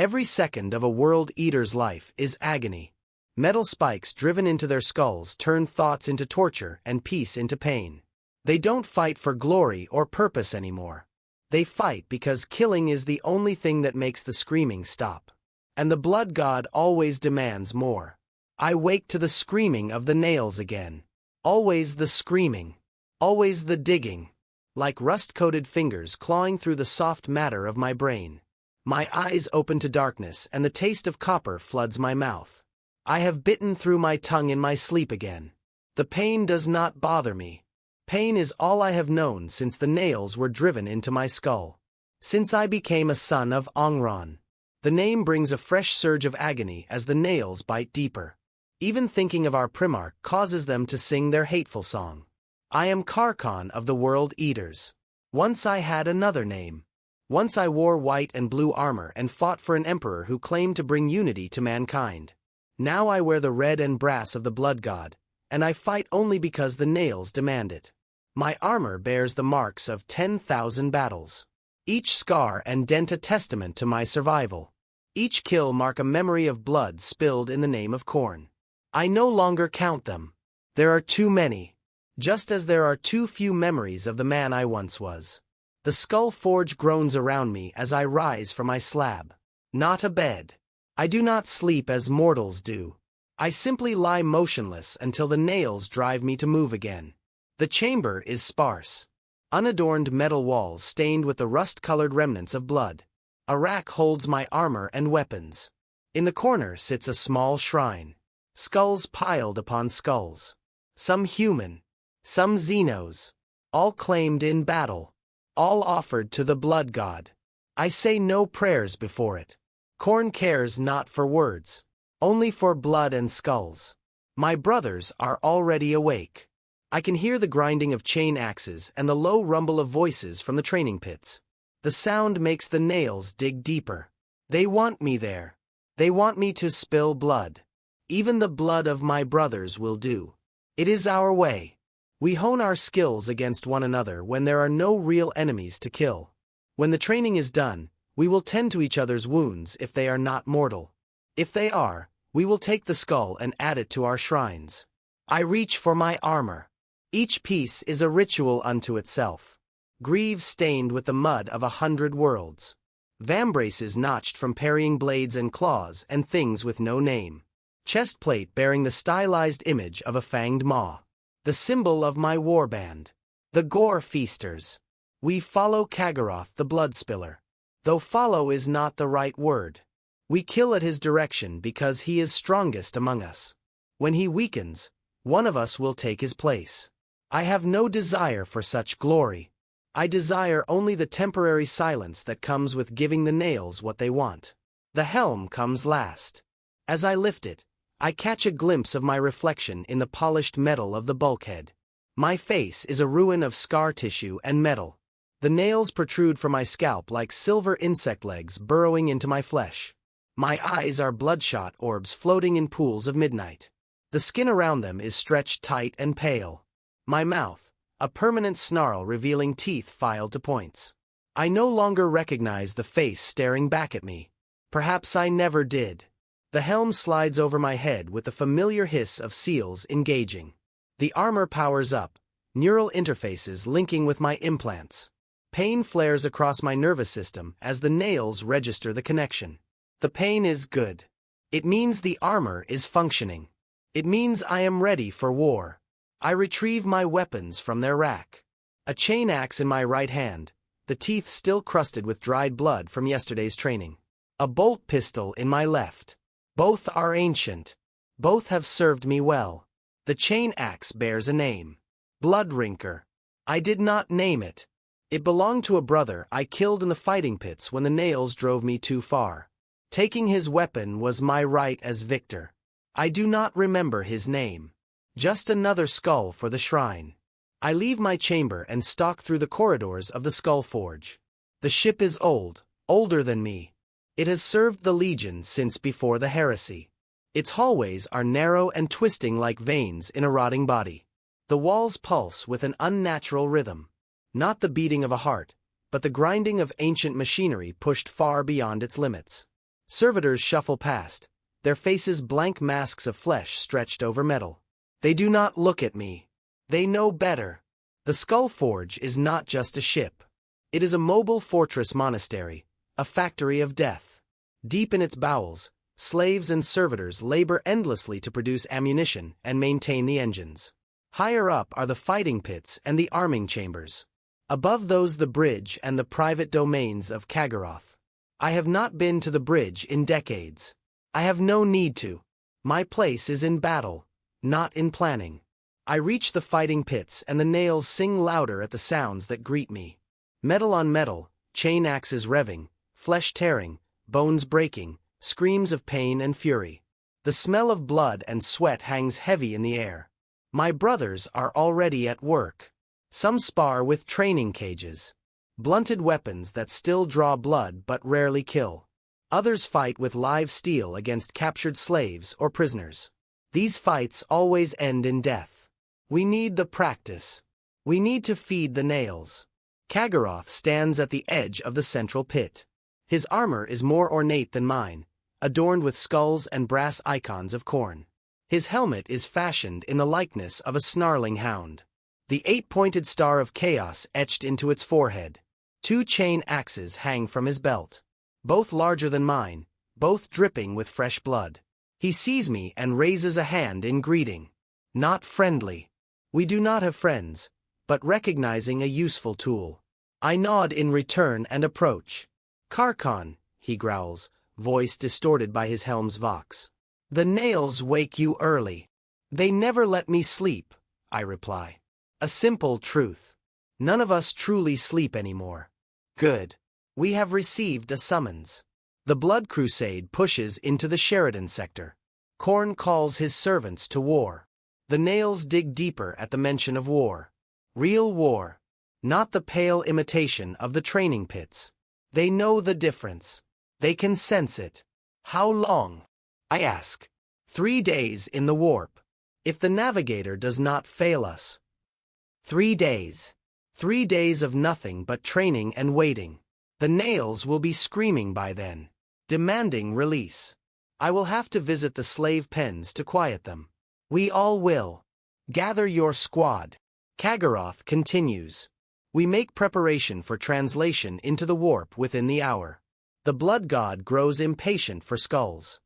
Every second of a World Eater's life is agony. Metal spikes driven into their skulls turn thoughts into torture and peace into pain. They don't fight for glory or purpose anymore. They fight because killing is the only thing that makes the screaming stop. And the blood god always demands more. I wake to the screaming of the nails again. Always the screaming. Always the digging. Like rust-coated fingers clawing through the soft matter of my brain. My eyes open to darkness and the taste of copper floods my mouth. I have bitten through my tongue in my sleep again. The pain does not bother me. Pain is all I have known since the nails were driven into my skull. Since I became a son of Ongron. The name brings a fresh surge of agony as the nails bite deeper. Even thinking of our Primarch causes them to sing their hateful song. I am Karkon of the World Eaters. Once I had another name. Once I wore white and blue armor and fought for an emperor who claimed to bring unity to mankind. Now I wear the red and brass of the blood god, and I fight only because the nails demand it. My armor bears the marks of 10,000 battles. Each scar and dent a testament to my survival. Each kill mark a memory of blood spilled in the name of Khorne. I no longer count them. There are too many. Just as there are too few memories of the man I once was. The skull forge groans around me as I rise from my slab. Not a bed. I do not sleep as mortals do. I simply lie motionless until the nails drive me to move again. The chamber is sparse. Unadorned metal walls stained with the rust-colored remnants of blood. A rack holds my armor and weapons. In the corner sits a small shrine. Skulls piled upon skulls. Some human. Some Xenos. All claimed in battle. All offered to the blood god. I say no prayers before it. Khorne cares not for words. Only for blood and skulls. My brothers are already awake. I can hear the grinding of chain axes and the low rumble of voices from the training pits. The sound makes the nails dig deeper. They want me there. They want me to spill blood. Even the blood of my brothers will do. It is our way. We hone our skills against one another when there are no real enemies to kill. When the training is done, we will tend to each other's wounds if they are not mortal. If they are, we will take the skull and add it to our shrines. I reach for my armor. Each piece is a ritual unto itself. Greaves stained with the mud of 100 worlds. Vambraces notched from parrying blades and claws and things with no name. Chest plate bearing the stylized image of a fanged maw. The symbol of my warband. The Gore Feasters. We follow Kagaroth the Bloodspiller. Though follow is not the right word. We kill at his direction because he is strongest among us. When he weakens, one of us will take his place. I have no desire for such glory. I desire only the temporary silence that comes with giving the nails what they want. The helm comes last. As I lift it, I catch a glimpse of my reflection in the polished metal of the bulkhead. My face is a ruin of scar tissue and metal. The nails protrude from my scalp like silver insect legs burrowing into my flesh. My eyes are bloodshot orbs floating in pools of midnight. The skin around them is stretched tight and pale. My mouth, a permanent snarl revealing teeth filed to points. I no longer recognize the face staring back at me. Perhaps I never did. The helm slides over my head with the familiar hiss of seals engaging. The armor powers up, neural interfaces linking with my implants. Pain flares across my nervous system as the nails register the connection. The pain is good. It means the armor is functioning. It means I am ready for war. I retrieve my weapons from their rack. A chain axe in my right hand, the teeth still crusted with dried blood from yesterday's training. A bolt pistol in my left. Both are ancient. Both have served me well. The chain axe bears a name. Bloodrinker. I did not name it. It belonged to a brother I killed in the fighting pits when the nails drove me too far. Taking his weapon was my right as victor. I do not remember his name. Just another skull for the shrine. I leave my chamber and stalk through the corridors of the Skull Forge. The ship is old, older than me. It has served the Legion since before the heresy. Its hallways are narrow and twisting like veins in a rotting body. The walls pulse with an unnatural rhythm. Not the beating of a heart, but the grinding of ancient machinery pushed far beyond its limits. Servitors shuffle past, their faces blank masks of flesh stretched over metal. They do not look at me. They know better. The Skull Forge is not just a ship. It is a mobile fortress monastery, a factory of death. Deep in its bowels, slaves and servitors labor endlessly to produce ammunition and maintain the engines. Higher up are the fighting pits and the arming chambers. Above those the bridge and the private domains of Kagaroth. I have not been to the bridge in decades. I have no need to. My place is in battle, not in planning. I reach the fighting pits and the nails sing louder at the sounds that greet me. Metal on metal, chain axes revving, flesh tearing, bones breaking, screams of pain and fury. The smell of blood and sweat hangs heavy in the air. My brothers are already at work. Some spar with training cages. Blunted weapons that still draw blood but rarely kill. Others fight with live steel against captured slaves or prisoners. These fights always end in death. We need the practice. We need to feed the nails. Kagaroth stands at the edge of the central pit. His armor is more ornate than mine, adorned with skulls and brass icons of corn. His helmet is fashioned in the likeness of a snarling hound. The 8-pointed star of chaos etched into its forehead. 2 chain axes hang from his belt. Both larger than mine, both dripping with fresh blood. He sees me and raises a hand in greeting. Not friendly. We do not have friends, but recognizing a useful tool. I nod in return and approach. Karkon, he growls, voice distorted by his helm's vox. The nails wake you early. They never let me sleep, I reply. A simple truth. None of us truly sleep anymore. Good. We have received a summons. The Blood Crusade pushes into the Sheridan sector. Khorne calls his servants to war. The nails dig deeper at the mention of war. Real war. Not the pale imitation of the training pits. They know the difference. They can sense it. How long? I ask. 3 days in the warp. If the navigator does not fail us. 3 days. 3 days of nothing but training and waiting. The nails will be screaming by then, demanding release. I will have to visit the slave pens to quiet them. We all will. Gather your squad. Kagaroth continues. We make preparation for translation into the warp within the hour. The blood god grows impatient for skulls.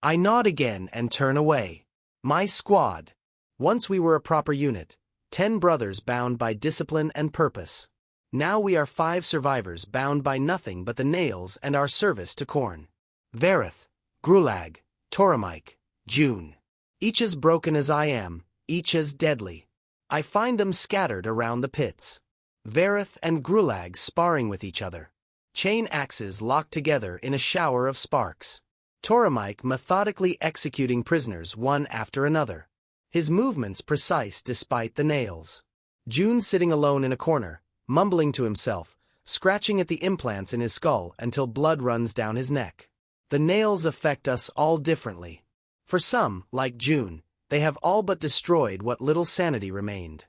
I nod again and turn away. My squad. Once we were a proper unit, 10 brothers bound by discipline and purpose. Now we are 5 survivors bound by nothing but the nails and our service to Khorne. Vareth, Grulag, Toromike, June. Each as broken as I am, each as deadly. I find them scattered around the pits. Vareth and Grulag sparring with each other. Chain axes locked together in a shower of sparks. Toromike methodically executing prisoners one after another. His movements precise despite the nails. June sitting alone in a corner, mumbling to himself, scratching at the implants in his skull until blood runs down his neck. The nails affect us all differently. For some, like June, they have all but destroyed what little sanity remained.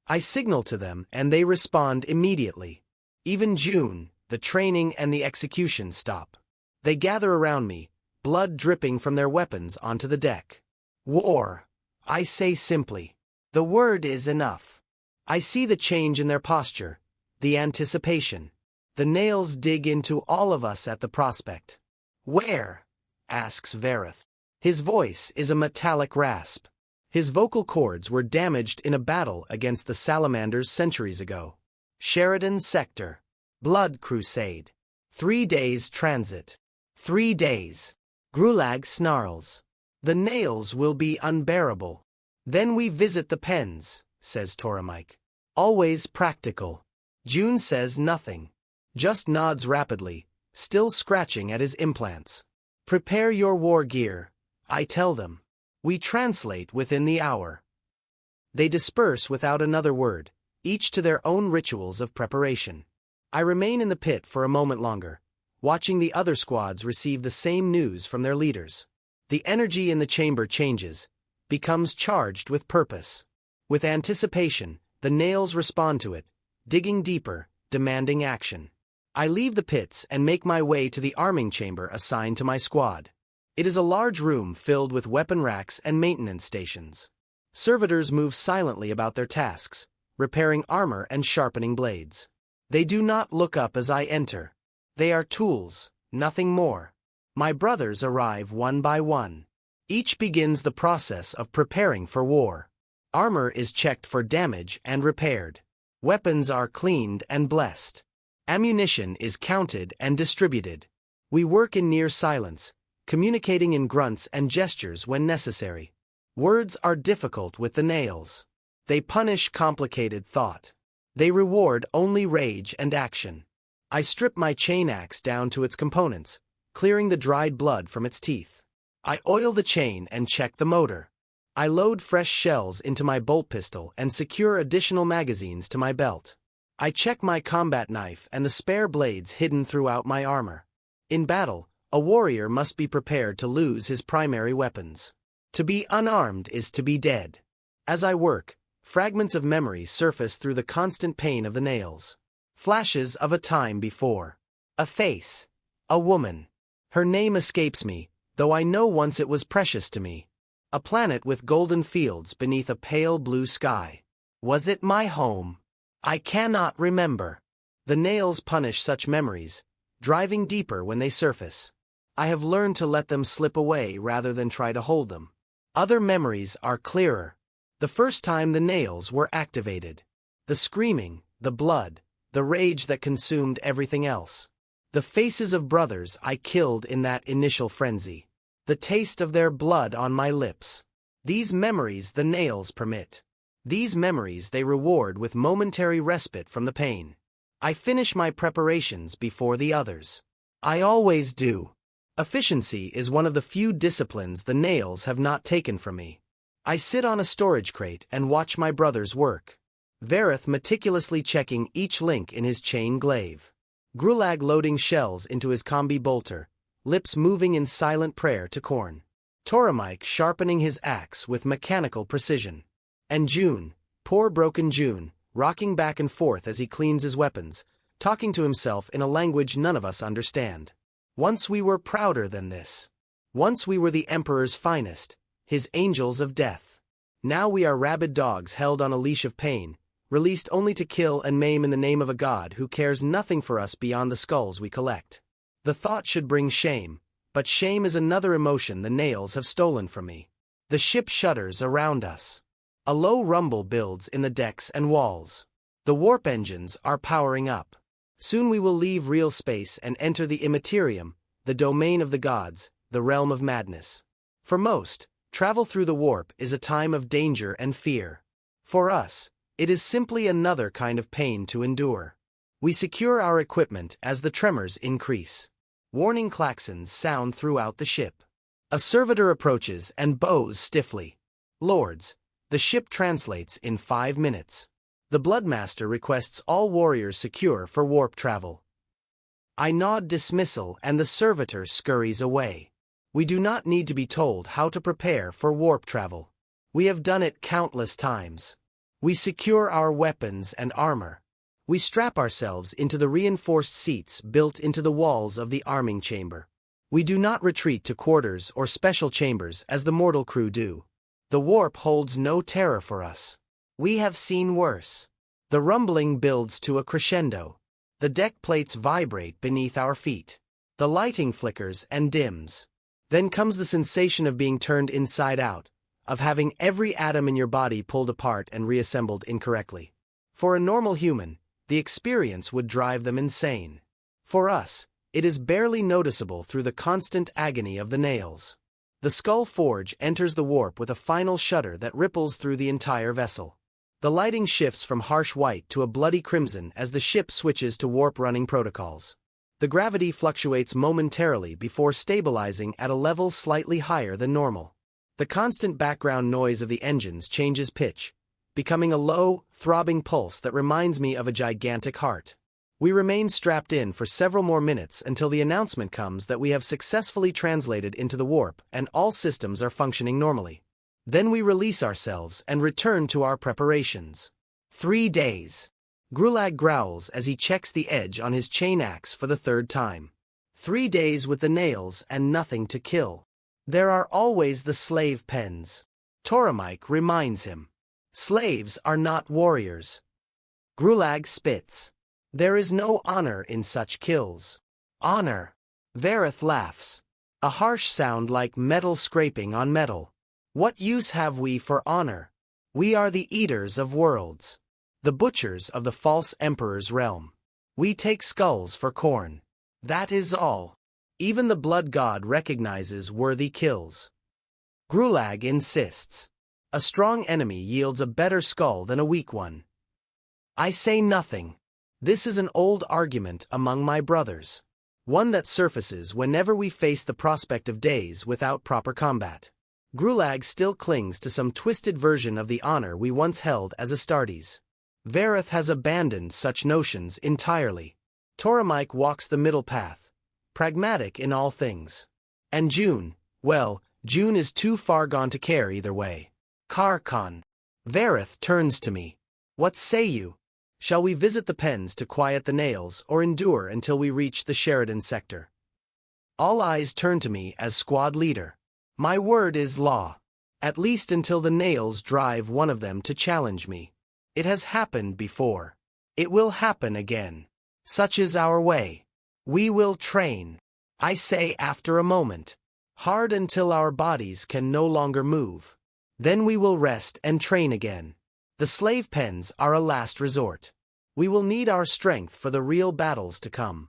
I signal to them and they respond immediately. Even June, the training and the execution stop. They gather around me, blood dripping from their weapons onto the deck. War. I say simply. The word is enough. I see the change in their posture, the anticipation. The nails dig into all of us at the prospect. Where? Asks Vareth. His voice is a metallic rasp. His vocal cords were damaged in a battle against the Salamanders centuries ago. Sheridan Sector. Blood Crusade. 3 days transit. 3 days. Grulag snarls. The nails will be unbearable. Then we visit the pens, says Toromike. Always practical. June says nothing. Just nods rapidly, still scratching at his implants. Prepare your war gear, I tell them. We translate within the hour. They disperse without another word, each to their own rituals of preparation. I remain in the pit for a moment longer, watching the other squads receive the same news from their leaders. The energy in the chamber changes, becomes charged with purpose. With anticipation, the nails respond to it, digging deeper, demanding action. I leave the pits and make my way to the arming chamber assigned to my squad. It is a large room filled with weapon racks and maintenance stations. Servitors move silently about their tasks, repairing armor and sharpening blades. They do not look up as I enter. They are tools, nothing more. My brothers arrive one by one. Each begins the process of preparing for war. Armor is checked for damage and repaired. Weapons are cleaned and blessed. Ammunition is counted and distributed. We work in near silence, communicating in grunts and gestures when necessary. Words are difficult with the nails. They punish complicated thought. They reward only rage and action. I strip my chain axe down to its components, clearing the dried blood from its teeth. I oil the chain and check the motor. I load fresh shells into my bolt pistol and secure additional magazines to my belt. I check my combat knife and the spare blades hidden throughout my armor. In battle, a warrior must be prepared to lose his primary weapons. To be unarmed is to be dead. As I work, fragments of memory surface through the constant pain of the nails. Flashes of a time before. A face. A woman. Her name escapes me, though I know once it was precious to me. A planet with golden fields beneath a pale blue sky. Was it my home? I cannot remember. The nails punish such memories, driving deeper when they surface. I have learned to let them slip away rather than try to hold them. Other memories are clearer. The first time the nails were activated. The screaming, the blood, the rage that consumed everything else. The faces of brothers I killed in that initial frenzy. The taste of their blood on my lips. These memories the nails permit. These memories they reward with momentary respite from the pain. I finish my preparations before the others. I always do. Efficiency is one of the few disciplines the nails have not taken from me. I sit on a storage crate and watch my brothers work. Vareth meticulously checking each link in his chain glaive. Grulag loading shells into his combi bolter, lips moving in silent prayer to Khorne. Toromike sharpening his axe with mechanical precision. And June, poor broken June, rocking back and forth as he cleans his weapons, talking to himself in a language none of us understand. Once we were prouder than this. Once we were the Emperor's finest, his angels of death. Now we are rabid dogs held on a leash of pain, released only to kill and maim in the name of a god who cares nothing for us beyond the skulls we collect. The thought should bring shame, but shame is another emotion the nails have stolen from me. The ship shudders around us. A low rumble builds in the decks and walls. The warp engines are powering up. Soon we will leave real space and enter the Imperium, the domain of the gods, the realm of madness. For most, travel through the warp is a time of danger and fear. For us, it is simply another kind of pain to endure. We secure our equipment as the tremors increase. Warning klaxons sound throughout the ship. A servitor approaches and bows stiffly. Lords, the ship translates in 5 minutes. The Bloodmaster requests all warriors secure for warp travel. I nod dismissal and the servitor scurries away. We do not need to be told how to prepare for warp travel. We have done it countless times. We secure our weapons and armor. We strap ourselves into the reinforced seats built into the walls of the arming chamber. We do not retreat to quarters or special chambers as the mortal crew do. The warp holds no terror for us. We have seen worse. The rumbling builds to a crescendo. The deck plates vibrate beneath our feet. The lighting flickers and dims. Then comes the sensation of being turned inside out, of having every atom in your body pulled apart and reassembled incorrectly. For a normal human, the experience would drive them insane. For us, it is barely noticeable through the constant agony of the nails. The Skull Forge enters the warp with a final shudder that ripples through the entire vessel. The lighting shifts from harsh white to a bloody crimson as the ship switches to warp-running protocols. The gravity fluctuates momentarily before stabilizing at a level slightly higher than normal. The constant background noise of the engines changes pitch, becoming a low, throbbing pulse that reminds me of a gigantic heart. We remain strapped in for several more minutes until the announcement comes that we have successfully translated into the warp and all systems are functioning normally. Then we release ourselves and return to our preparations. 3 days. Grulag growls as he checks the edge on his chain axe for the third time. 3 days with the nails and nothing to kill. There are always the slave pens. Toromike reminds him. Slaves are not warriors. Grulag spits. There is no honor in such kills. Honor. Vareth laughs. A harsh sound like metal scraping on metal. What use have we for honor? We are the eaters of worlds. The butchers of the false emperor's realm. We take skulls for corn. That is all. Even the blood god recognizes worthy kills. Grulag insists. A strong enemy yields a better skull than a weak one. I say nothing. This is an old argument among my brothers. One that surfaces whenever we face the prospect of days without proper combat. Grulag still clings to some twisted version of the honor we once held as Astartes. Vareth has abandoned such notions entirely. Toromike walks the middle path, pragmatic in all things. And June, well, June is too far gone to care either way. Karkon. Vareth turns to me. What say you? Shall we visit the pens to quiet the nails or endure until we reach the Sheridan sector? All eyes turn to me as squad leader. My word is law. At least until the nails drive one of them to challenge me. It has happened before. It will happen again. Such is our way. We will train. I say after a moment. Hard until our bodies can no longer move. Then we will rest and train again. The slave pens are a last resort. We will need our strength for the real battles to come.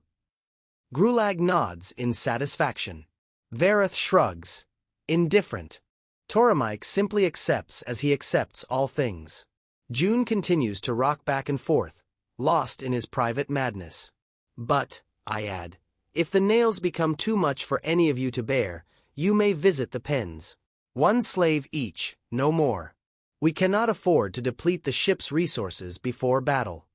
Grulag nods in satisfaction. Vareth shrugs. Indifferent. Toromike simply accepts as he accepts all things. June continues to rock back and forth, lost in his private madness. But, I add, if the nails become too much for any of you to bear, you may visit the pens. 1 slave each, no more. We cannot afford to deplete the ship's resources before battle.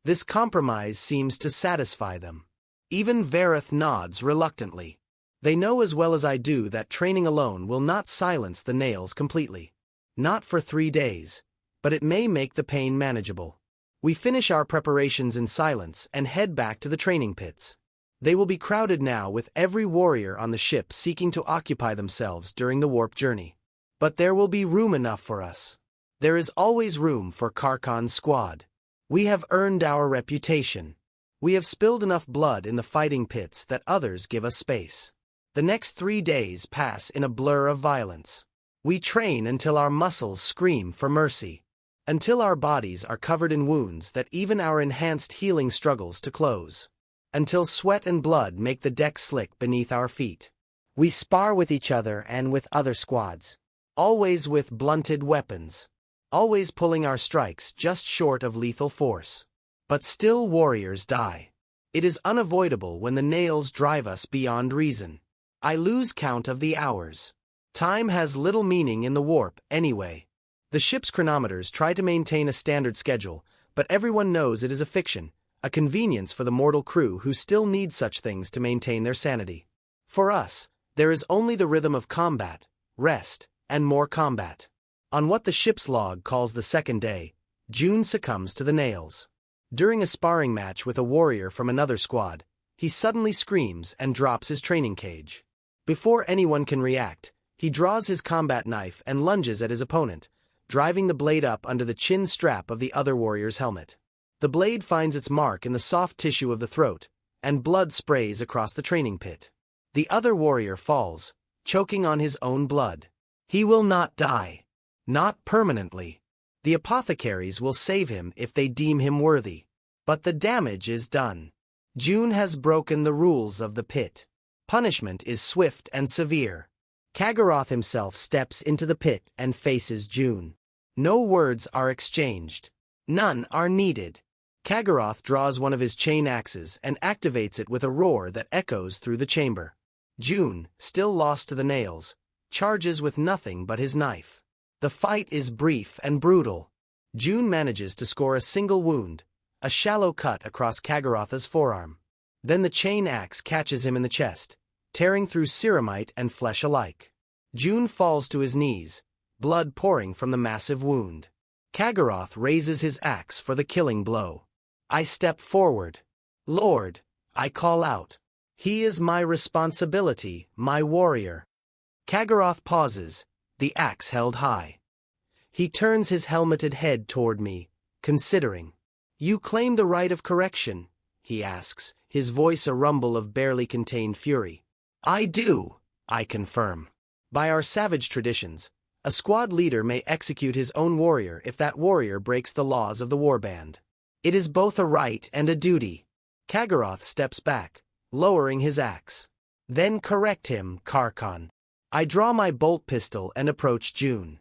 This compromise seems to satisfy them. Even Vareth nods reluctantly. They know as well as I do that training alone will not silence the nails completely. Not for 3 days, but it may make the pain manageable. We finish our preparations in silence and head back to the training pits. They will be crowded now with every warrior on the ship seeking to occupy themselves during the warp journey. But there will be room enough for us. There is always room for Karkon's squad. We have earned our reputation. We have spilled enough blood in the fighting pits that others give us space. The next 3 days pass in a blur of violence. We train until our muscles scream for mercy. Until our bodies are covered in wounds that even our enhanced healing struggles to close. Until sweat and blood make the deck slick beneath our feet. We spar with each other and with other squads. Always with blunted weapons. Always pulling our strikes just short of lethal force. But still warriors die. It is unavoidable when the nails drive us beyond reason. I lose count of the hours. Time has little meaning in the warp anyway. The ship's chronometers try to maintain a standard schedule, but everyone knows it is a fiction, a convenience for the mortal crew who still need such things to maintain their sanity. For us, there is only the rhythm of combat, rest, and more combat. On what the ship's log calls the second day, June succumbs to the nails. During a sparring match with a warrior from another squad, he suddenly screams and drops his training cage. Before anyone can react, he draws his combat knife and lunges at his opponent, driving the blade up under the chin strap of the other warrior's helmet. The blade finds its mark in the soft tissue of the throat, and blood sprays across the training pit. The other warrior falls, choking on his own blood. He will not die. Not permanently. The apothecaries will save him if they deem him worthy. But the damage is done. June has broken the rules of the pit. Punishment is swift and severe. Kagaroth himself steps into the pit and faces June. No words are exchanged. None are needed. Kagaroth draws one of his chain axes and activates it with a roar that echoes through the chamber. June, still lost to the nails, charges with nothing but his knife. The fight is brief and brutal. June manages to score a single wound, a shallow cut across Kagaroth's forearm. Then the chain axe catches him in the chest, tearing through ceramite and flesh alike. June falls to his knees, blood pouring from the massive wound. Kagaroth raises his axe for the killing blow. I step forward. Lord, I call out. He is my responsibility, my warrior. Kagaroth pauses, the axe held high. He turns his helmeted head toward me, considering. You claim the right of correction, he asks, his voice a rumble of barely contained fury. I do, I confirm. By our savage traditions, a squad leader may execute his own warrior if that warrior breaks the laws of the warband. It is both a right and a duty. Kagaroth steps back, lowering his axe. Then correct him, Karkon. I draw my bolt pistol and approach June.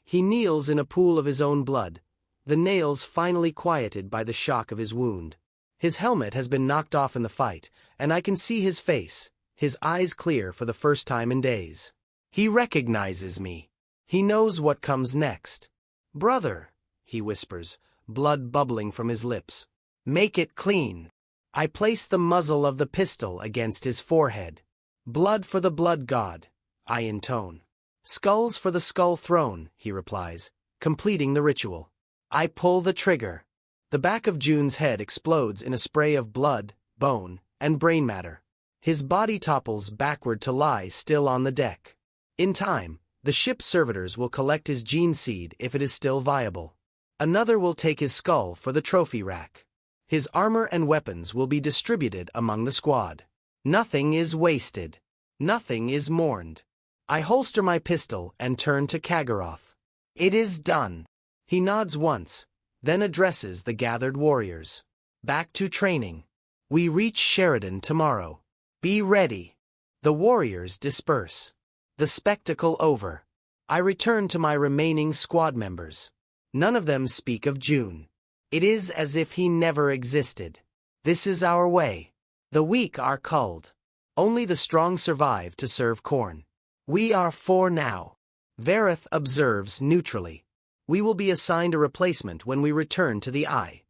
He kneels in a pool of his own blood, the nails finally quieted by the shock of his wound. His helmet has been knocked off in the fight, and I can see his face, his eyes clear for the first time in days. He recognizes me. He knows what comes next. Brother, he whispers, blood bubbling from his lips. Make it clean. I place the muzzle of the pistol against his forehead. Blood for the blood god, I intone. Skulls for the skull throne, he replies, completing the ritual. I pull the trigger. The back of June's head explodes in a spray of blood, bone, and brain matter. His body topples backward to lie still on the deck. In time, the ship's servitors will collect his gene seed if it is still viable. Another will take his skull for the trophy rack. His armor and weapons will be distributed among the squad. Nothing is wasted. Nothing is mourned. I holster my pistol and turn to Kagaroth. It is done. He nods once, then addresses the gathered warriors. Back to training. We reach Sheridan tomorrow. Be ready. The warriors disperse. The spectacle over. I return to my remaining squad members. None of them speak of June. It is as if he never existed. This is our way. The weak are culled. Only the strong survive to serve Khorne. We are four now. Vareth observes neutrally. We will be assigned a replacement when we return to the Eye.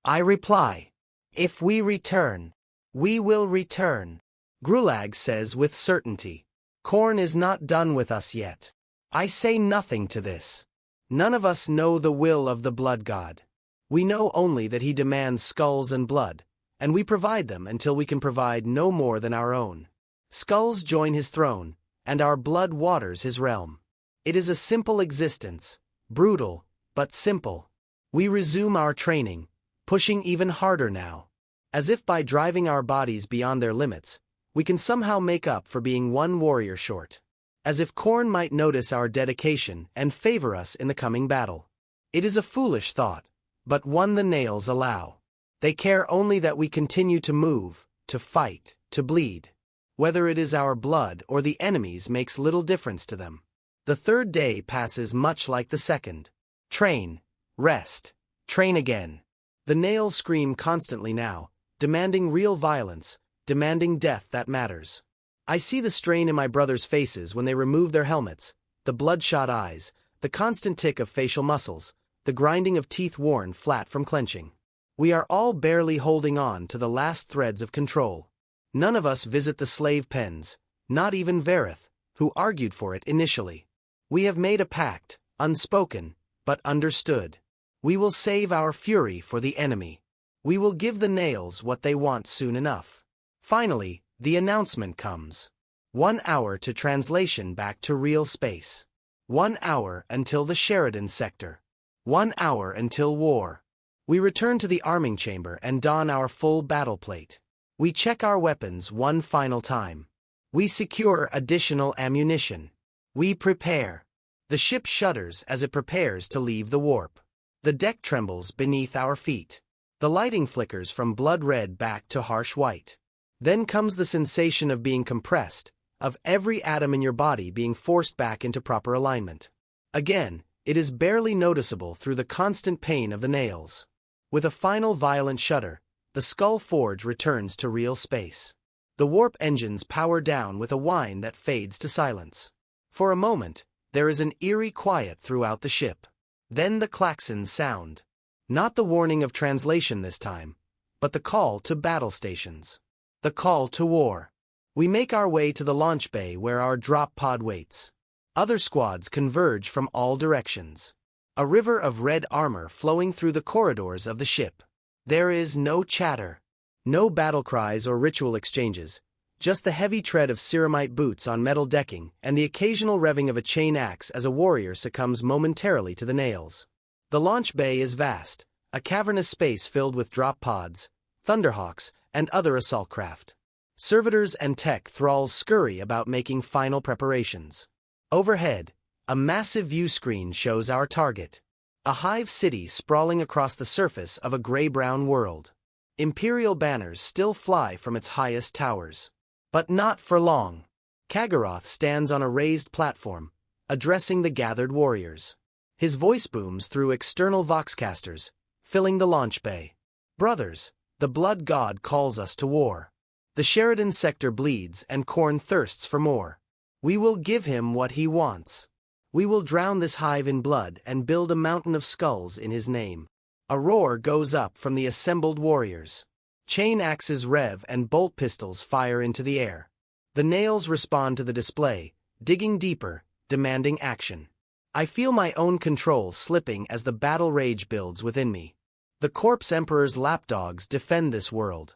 I reply. If we return, we will return. Grulag says with certainty. Khorne is not done with us yet. I say nothing to this. None of us know the will of the blood god. We know only that he demands skulls and blood, and we provide them until we can provide no more than our own. Skulls join his throne, and our blood waters his realm. It is a simple existence, brutal, but simple. We resume our training, pushing even harder now. As if by driving our bodies beyond their limits, we can somehow make up for being one warrior short. As if Khorne might notice our dedication and favor us in the coming battle. It is a foolish thought, but one the nails allow. They care only that we continue to move, to fight, to bleed. Whether it is our blood or the enemy's makes little difference to them. The third day passes much like the second. Train, rest, train again. The nails scream constantly now, demanding real violence, demanding death that matters. I see the strain in my brothers' faces when they remove their helmets, the bloodshot eyes, the constant tick of facial muscles, the grinding of teeth worn flat from clenching. We are all barely holding on to the last threads of control. None of us visit the slave pens, not even Vareth, who argued for it initially. We have made a pact, unspoken, but understood. We will save our fury for the enemy. We will give the nails what they want soon enough. Finally, the announcement comes. 1 hour to translation back to real space. 1 hour until the Sheridan sector. 1 hour until war. We return to the arming chamber and don our full battle plate. We check our weapons one final time. We secure additional ammunition. We prepare. The ship shudders as it prepares to leave the warp. The deck trembles beneath our feet. The lighting flickers from blood red back to harsh white. Then comes the sensation of being compressed, of every atom in your body being forced back into proper alignment. Again, it is barely noticeable through the constant pain of the nails. With a final violent shudder, the skull forge returns to real space. The warp engines power down with a whine that fades to silence. For a moment, there is an eerie quiet throughout the ship. Then the klaxons sound. Not the warning of translation this time, but the call to battle stations. The call to war. We make our way to the launch bay where our drop pod waits. Other squads converge from all directions. A river of red armor flowing through the corridors of the ship. There is no chatter. No battle cries or ritual exchanges. Just the heavy tread of ceramite boots on metal decking and the occasional revving of a chain axe as a warrior succumbs momentarily to the nails. The launch bay is vast, a cavernous space filled with drop pods, thunderhawks, and other assault craft. Servitors and tech thralls scurry about making final preparations. Overhead, a massive view screen shows our target. A hive city sprawling across the surface of a gray-brown world. Imperial banners still fly from its highest towers. But not for long. Kaggaroth stands on a raised platform, addressing the gathered warriors. His voice booms through external voxcasters, filling the launch bay. Brothers, the blood god calls us to war. The Sheridan sector bleeds and Khorne thirsts for more. We will give him what he wants. We will drown this hive in blood and build a mountain of skulls in his name. A roar goes up from the assembled warriors. Chain axes rev and bolt pistols fire into the air. The nails respond to the display, digging deeper, demanding action. I feel my own control slipping as the battle rage builds within me. The Corpse Emperor's lapdogs defend this world.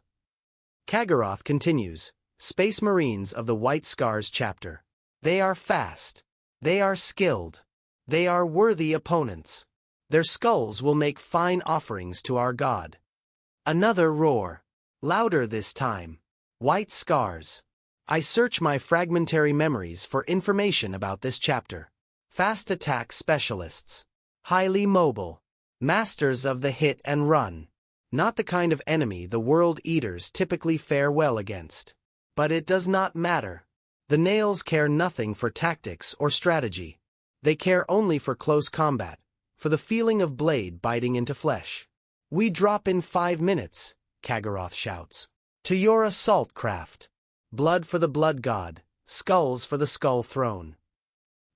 Kaggaroth continues, Space Marines of the White Scars chapter. They are fast. They are skilled. They are worthy opponents. Their skulls will make fine offerings to our god. Another roar. Louder this time. White Scars. I search my fragmentary memories for information about this chapter. Fast attack specialists. Highly mobile. Masters of the hit and run. Not the kind of enemy the World Eaters typically fare well against. But it does not matter. The nails care nothing for tactics or strategy. They care only for close combat, for the feeling of blade biting into flesh. We drop in 5 minutes, Kaggaroth shouts. To your assault craft. Blood for the blood god, skulls for the skull throne.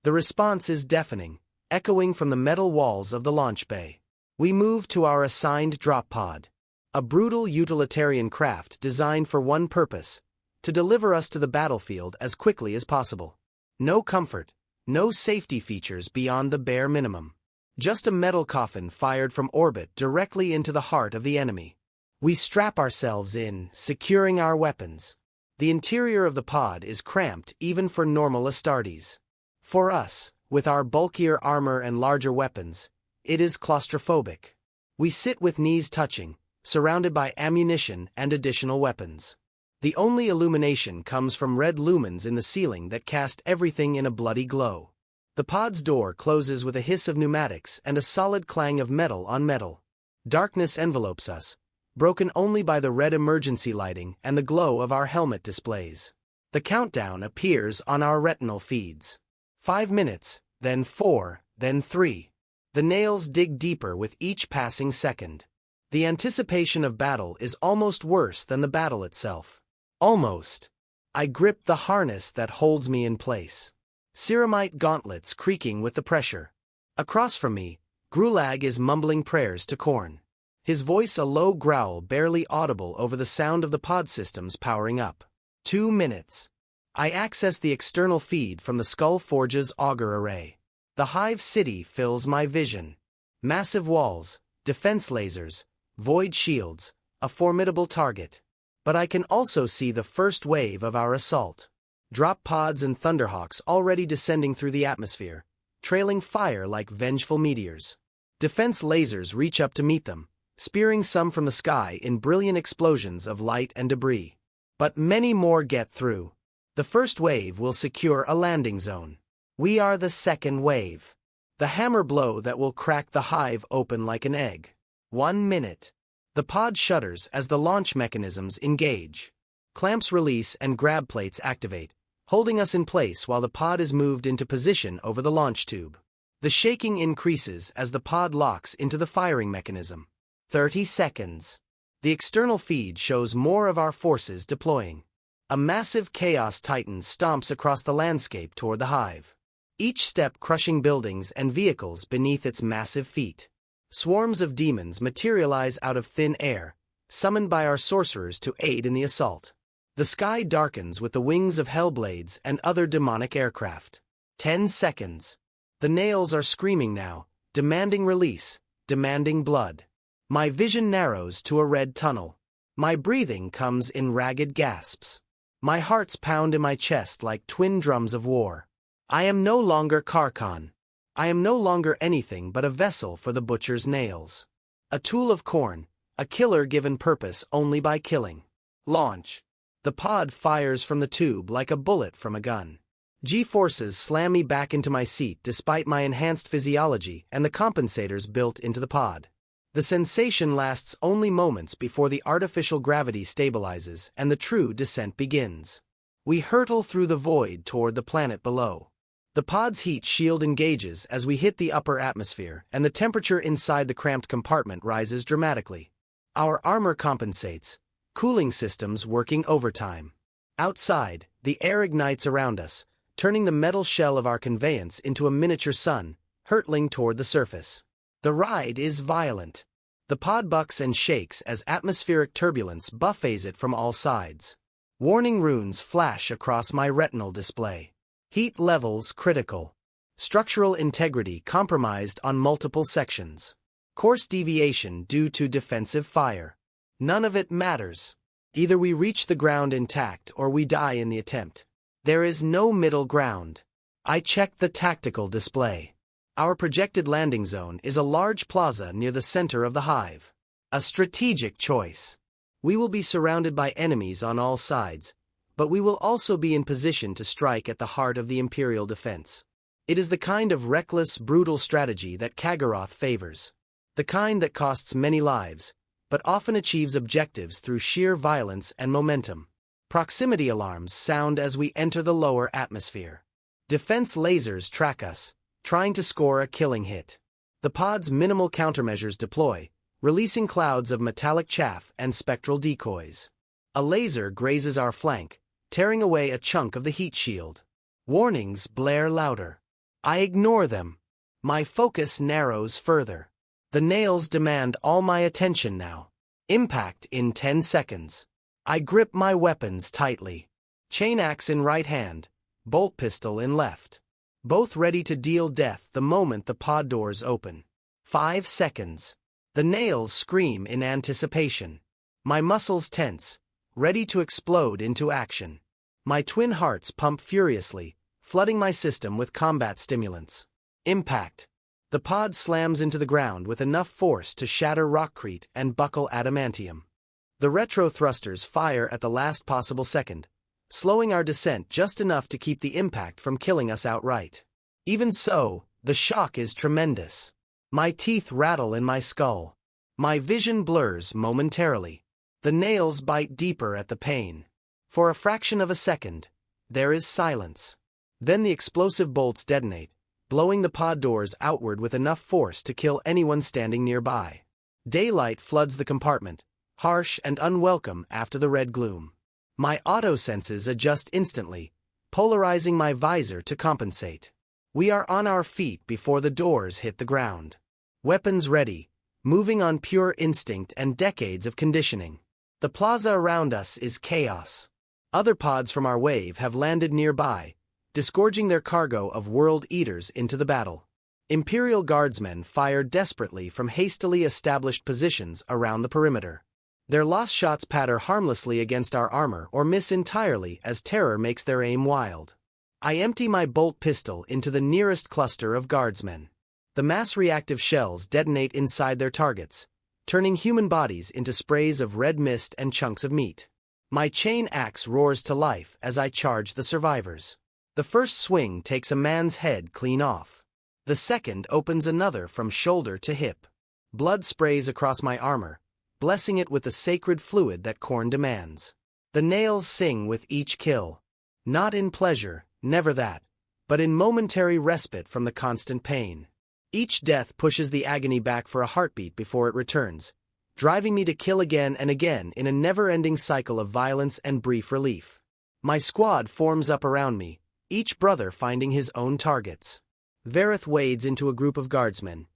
The response is deafening, echoing from the metal walls of the launch bay. We move to our assigned drop pod. A brutal utilitarian craft designed for one purpose, to deliver us to the battlefield as quickly as possible. No comfort, no safety features beyond the bare minimum. Just a metal coffin fired from orbit directly into the heart of the enemy. We strap ourselves in, securing our weapons. The interior of the pod is cramped even for normal Astartes. For us, with our bulkier armor and larger weapons, it is claustrophobic. We sit with knees touching, surrounded by ammunition and additional weapons. The only illumination comes from red lumens in the ceiling that cast everything in a bloody glow. The pod's door closes with a hiss of pneumatics and a solid clang of metal on metal. Darkness envelopes us, broken only by the red emergency lighting and the glow of our helmet displays. The countdown appears on our retinal feeds. 5 minutes, then 4, then 3. The nails dig deeper with each passing second. The anticipation of battle is almost worse than the battle itself. Almost. I grip the harness that holds me in place. Ceramite gauntlets creaking with the pressure. Across from me, Grulag is mumbling prayers to Khorne. His voice a low growl barely audible over the sound of the pod systems powering up. 2 minutes. I access the external feed from the Skull Forge's auger array. The hive city fills my vision. Massive walls, defense lasers, void shields, a formidable target. But I can also see the first wave of our assault. Drop pods and thunderhawks already descending through the atmosphere, trailing fire like vengeful meteors. Defense lasers reach up to meet them, spearing some from the sky in brilliant explosions of light and debris. But many more get through. The first wave will secure a landing zone. We are the second wave. The hammer blow that will crack the hive open like an egg. 1 minute. The pod shudders as the launch mechanisms engage. Clamps release and grab plates activate, holding us in place while the pod is moved into position over the launch tube. The shaking increases as the pod locks into the firing mechanism. 30 seconds. The external feed shows more of our forces deploying. A massive Chaos Titan stomps across the landscape toward the hive. Each step crushing buildings and vehicles beneath its massive feet. Swarms of demons materialize out of thin air, summoned by our sorcerers to aid in the assault. The sky darkens with the wings of Hellblades and other demonic aircraft. 10 seconds. The nails are screaming now, demanding release, demanding blood. My vision narrows to a red tunnel. My breathing comes in ragged gasps. My hearts pound in my chest like twin drums of war. I am no longer Karkan. I am no longer anything but a vessel for the butcher's nails. A tool of corn, a killer given purpose only by killing. Launch. The pod fires from the tube like a bullet from a gun. G-forces slam me back into my seat despite my enhanced physiology and the compensators built into the pod. The sensation lasts only moments before the artificial gravity stabilizes and the true descent begins. We hurtle through the void toward the planet below. The pod's heat shield engages as we hit the upper atmosphere, and the temperature inside the cramped compartment rises dramatically. Our armor compensates, cooling systems working overtime. Outside, the air ignites around us, turning the metal shell of our conveyance into a miniature sun, hurtling toward the surface. The ride is violent. The pod bucks and shakes as atmospheric turbulence buffets it from all sides. Warning runes flash across my retinal display. Heat levels critical. Structural integrity compromised on multiple sections. Course deviation due to defensive fire. None of it matters. Either we reach the ground intact or we die in the attempt. There is no middle ground. I checked the tactical display. Our projected landing zone is a large plaza near the center of the hive. A strategic choice. We will be surrounded by enemies on all sides, but we will also be in position to strike at the heart of the Imperial defense. It is the kind of reckless, brutal strategy that Kagaroth favors. The kind that costs many lives, but often achieves objectives through sheer violence and momentum. Proximity alarms sound as we enter the lower atmosphere. Defense lasers track us, trying to score a killing hit. The pod's minimal countermeasures deploy, releasing clouds of metallic chaff and spectral decoys. A laser grazes our flank, tearing away a chunk of the heat shield. Warnings blare louder. I ignore them. My focus narrows further. The nails demand all my attention now. Impact in 10 seconds. I grip my weapons tightly. Chain axe in right hand, bolt pistol in left. Both ready to deal death the moment the pod doors open. 5 seconds. The nails scream in anticipation. My muscles tense, ready to explode into action. My twin hearts pump furiously, flooding my system with combat stimulants. Impact. The pod slams into the ground with enough force to shatter rockcrete and buckle adamantium. The retro thrusters fire at the last possible second, slowing our descent just enough to keep the impact from killing us outright. Even so, the shock is tremendous. My teeth rattle in my skull. My vision blurs momentarily. The nails bite deeper at the pain. For a fraction of a second, there is silence. Then the explosive bolts detonate, blowing the pod doors outward with enough force to kill anyone standing nearby. Daylight floods the compartment, harsh and unwelcome after the red gloom. My auto-senses adjust instantly, polarizing my visor to compensate. We are on our feet before the doors hit the ground. Weapons ready, moving on pure instinct and decades of conditioning. The plaza around us is chaos. Other pods from our wave have landed nearby, disgorging their cargo of world eaters into the battle. Imperial guardsmen fire desperately from hastily established positions around the perimeter. Their lost shots patter harmlessly against our armor or miss entirely as terror makes their aim wild. I empty my bolt pistol into the nearest cluster of guardsmen. The mass-reactive shells detonate inside their targets, turning human bodies into sprays of red mist and chunks of meat. My chain axe roars to life as I charge the survivors. The first swing takes a man's head clean off. The second opens another from shoulder to hip. Blood sprays across my armor, blessing it with the sacred fluid that Khorne demands. The nails sing with each kill. Not in pleasure, never that, but in momentary respite from the constant pain. Each death pushes the agony back for a heartbeat before it returns, driving me to kill again and again in a never-ending cycle of violence and brief relief. My squad forms up around me, each brother finding his own targets. Vareth wades into a group of guardsmen,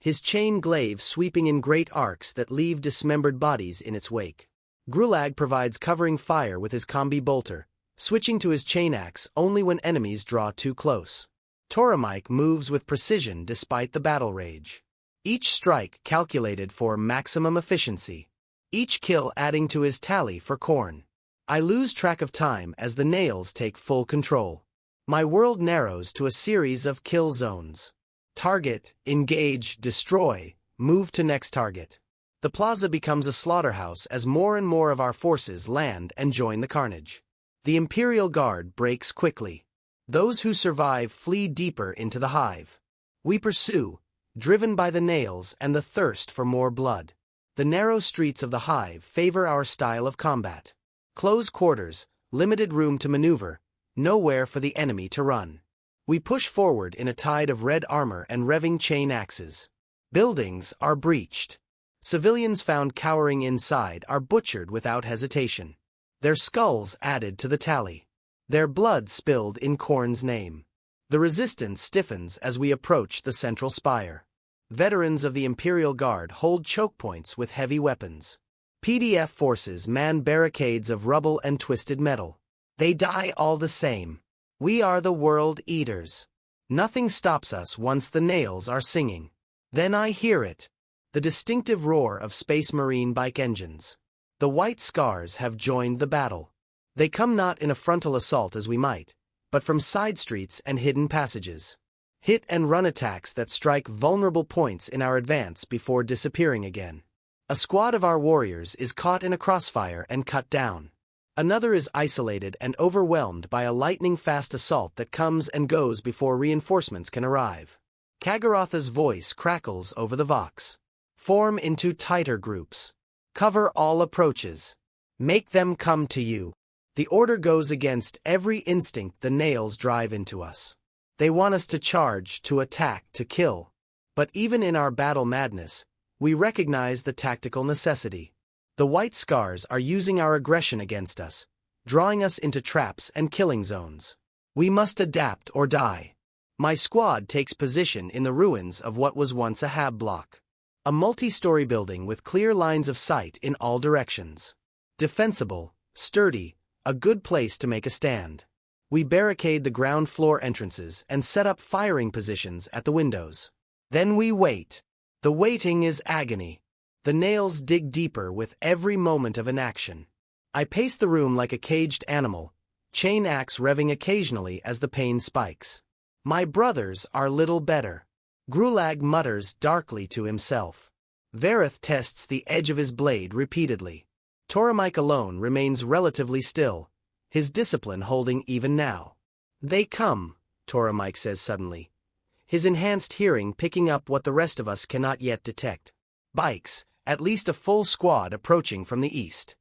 his chain glaive sweeping in great arcs that leave dismembered bodies in its wake. Grulag provides covering fire with his combi bolter, switching to his chain axe only when enemies draw too close. Toromike moves with precision despite the battle rage. Each strike calculated for maximum efficiency. Each kill adding to his tally for corn. I lose track of time as the nails take full control. My world narrows to a series of kill zones. Target, engage, destroy, move to next target. The plaza becomes a slaughterhouse as more and more of our forces land and join the carnage. The Imperial Guard breaks quickly. Those who survive flee deeper into the hive. We pursue, driven by the nails and the thirst for more blood. The narrow streets of the hive favor our style of combat. Close quarters, limited room to maneuver, nowhere for the enemy to run. We push forward in a tide of red armor and revving chain axes. Buildings are breached. Civilians found cowering inside are butchered without hesitation. Their skulls added to the tally. Their blood spilled in Khorne's name. The resistance stiffens as we approach the central spire. Veterans of the Imperial Guard hold choke points with heavy weapons. PDF forces man barricades of rubble and twisted metal. They die all the same. We are the World Eaters. Nothing stops us once the nails are singing. Then I hear it. The distinctive roar of Space Marine bike engines. The White Scars have joined the battle. They come not in a frontal assault as we might, but from side streets and hidden passages. Hit-and-run attacks that strike vulnerable points in our advance before disappearing again. A squad of our warriors is caught in a crossfire and cut down. Another is isolated and overwhelmed by a lightning-fast assault that comes and goes before reinforcements can arrive. Kagorotha's voice crackles over the vox. Form into tighter groups. Cover all approaches. Make them come to you. The order goes against every instinct the nails drive into us. They want us to charge, to attack, to kill. But even in our battle madness, we recognize the tactical necessity. The White Scars are using our aggression against us, drawing us into traps and killing zones. We must adapt or die. My squad takes position in the ruins of what was once a hab block. A multi-story building with clear lines of sight in all directions. Defensible, sturdy, a good place to make a stand. We barricade the ground floor entrances and set up firing positions at the windows. Then we wait. The waiting is agony. The nails dig deeper with every moment of inaction. I pace the room like a caged animal, chain axe revving occasionally as the pain spikes. My brothers are little better. Grulag mutters darkly to himself. Vareth tests the edge of his blade repeatedly. Toromike alone remains relatively still, his discipline holding even now. They come, Toromike says suddenly, his enhanced hearing picking up what the rest of us cannot yet detect. Bikes, at least a full squad approaching from the east.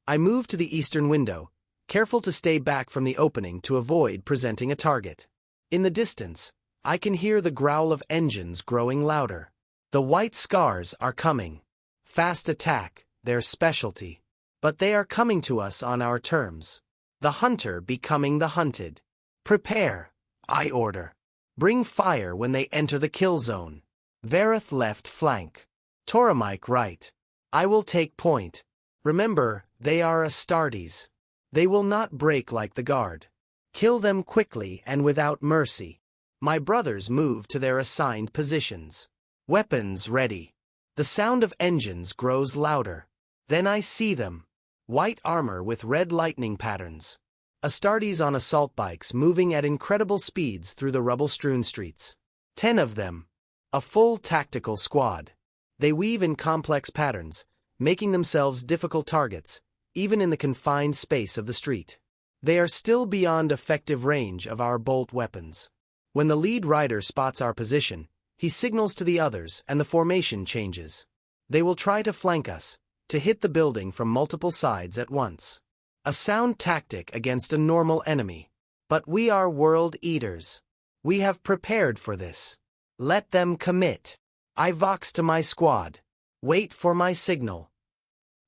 I move to the eastern window, careful to stay back from the opening to avoid presenting a target. In the distance, I can hear the growl of engines growing louder. The White Scars are coming. Fast attack, their specialty. But they are coming to us on our terms. The hunter becoming the hunted. Prepare, I order. Bring fire when they enter the kill zone. Vareth left flank. Toromike right. I will take point. Remember, they are Astartes. They will not break like the guard. Kill them quickly and without mercy. My brothers move to their assigned positions. Weapons ready. The sound of engines grows louder. Then I see them. White armor with red lightning patterns. Astartes on assault bikes moving at incredible speeds through the rubble-strewn streets. 10 of them. A full tactical squad. They weave in complex patterns, making themselves difficult targets, even in the confined space of the street. They are still beyond effective range of our bolt weapons. When the lead rider spots our position, he signals to the others and the formation changes. They will try to flank us, to hit the building from multiple sides at once. A sound tactic against a normal enemy. But we are World Eaters. We have prepared for this. Let them commit. I vox to my squad. Wait for my signal.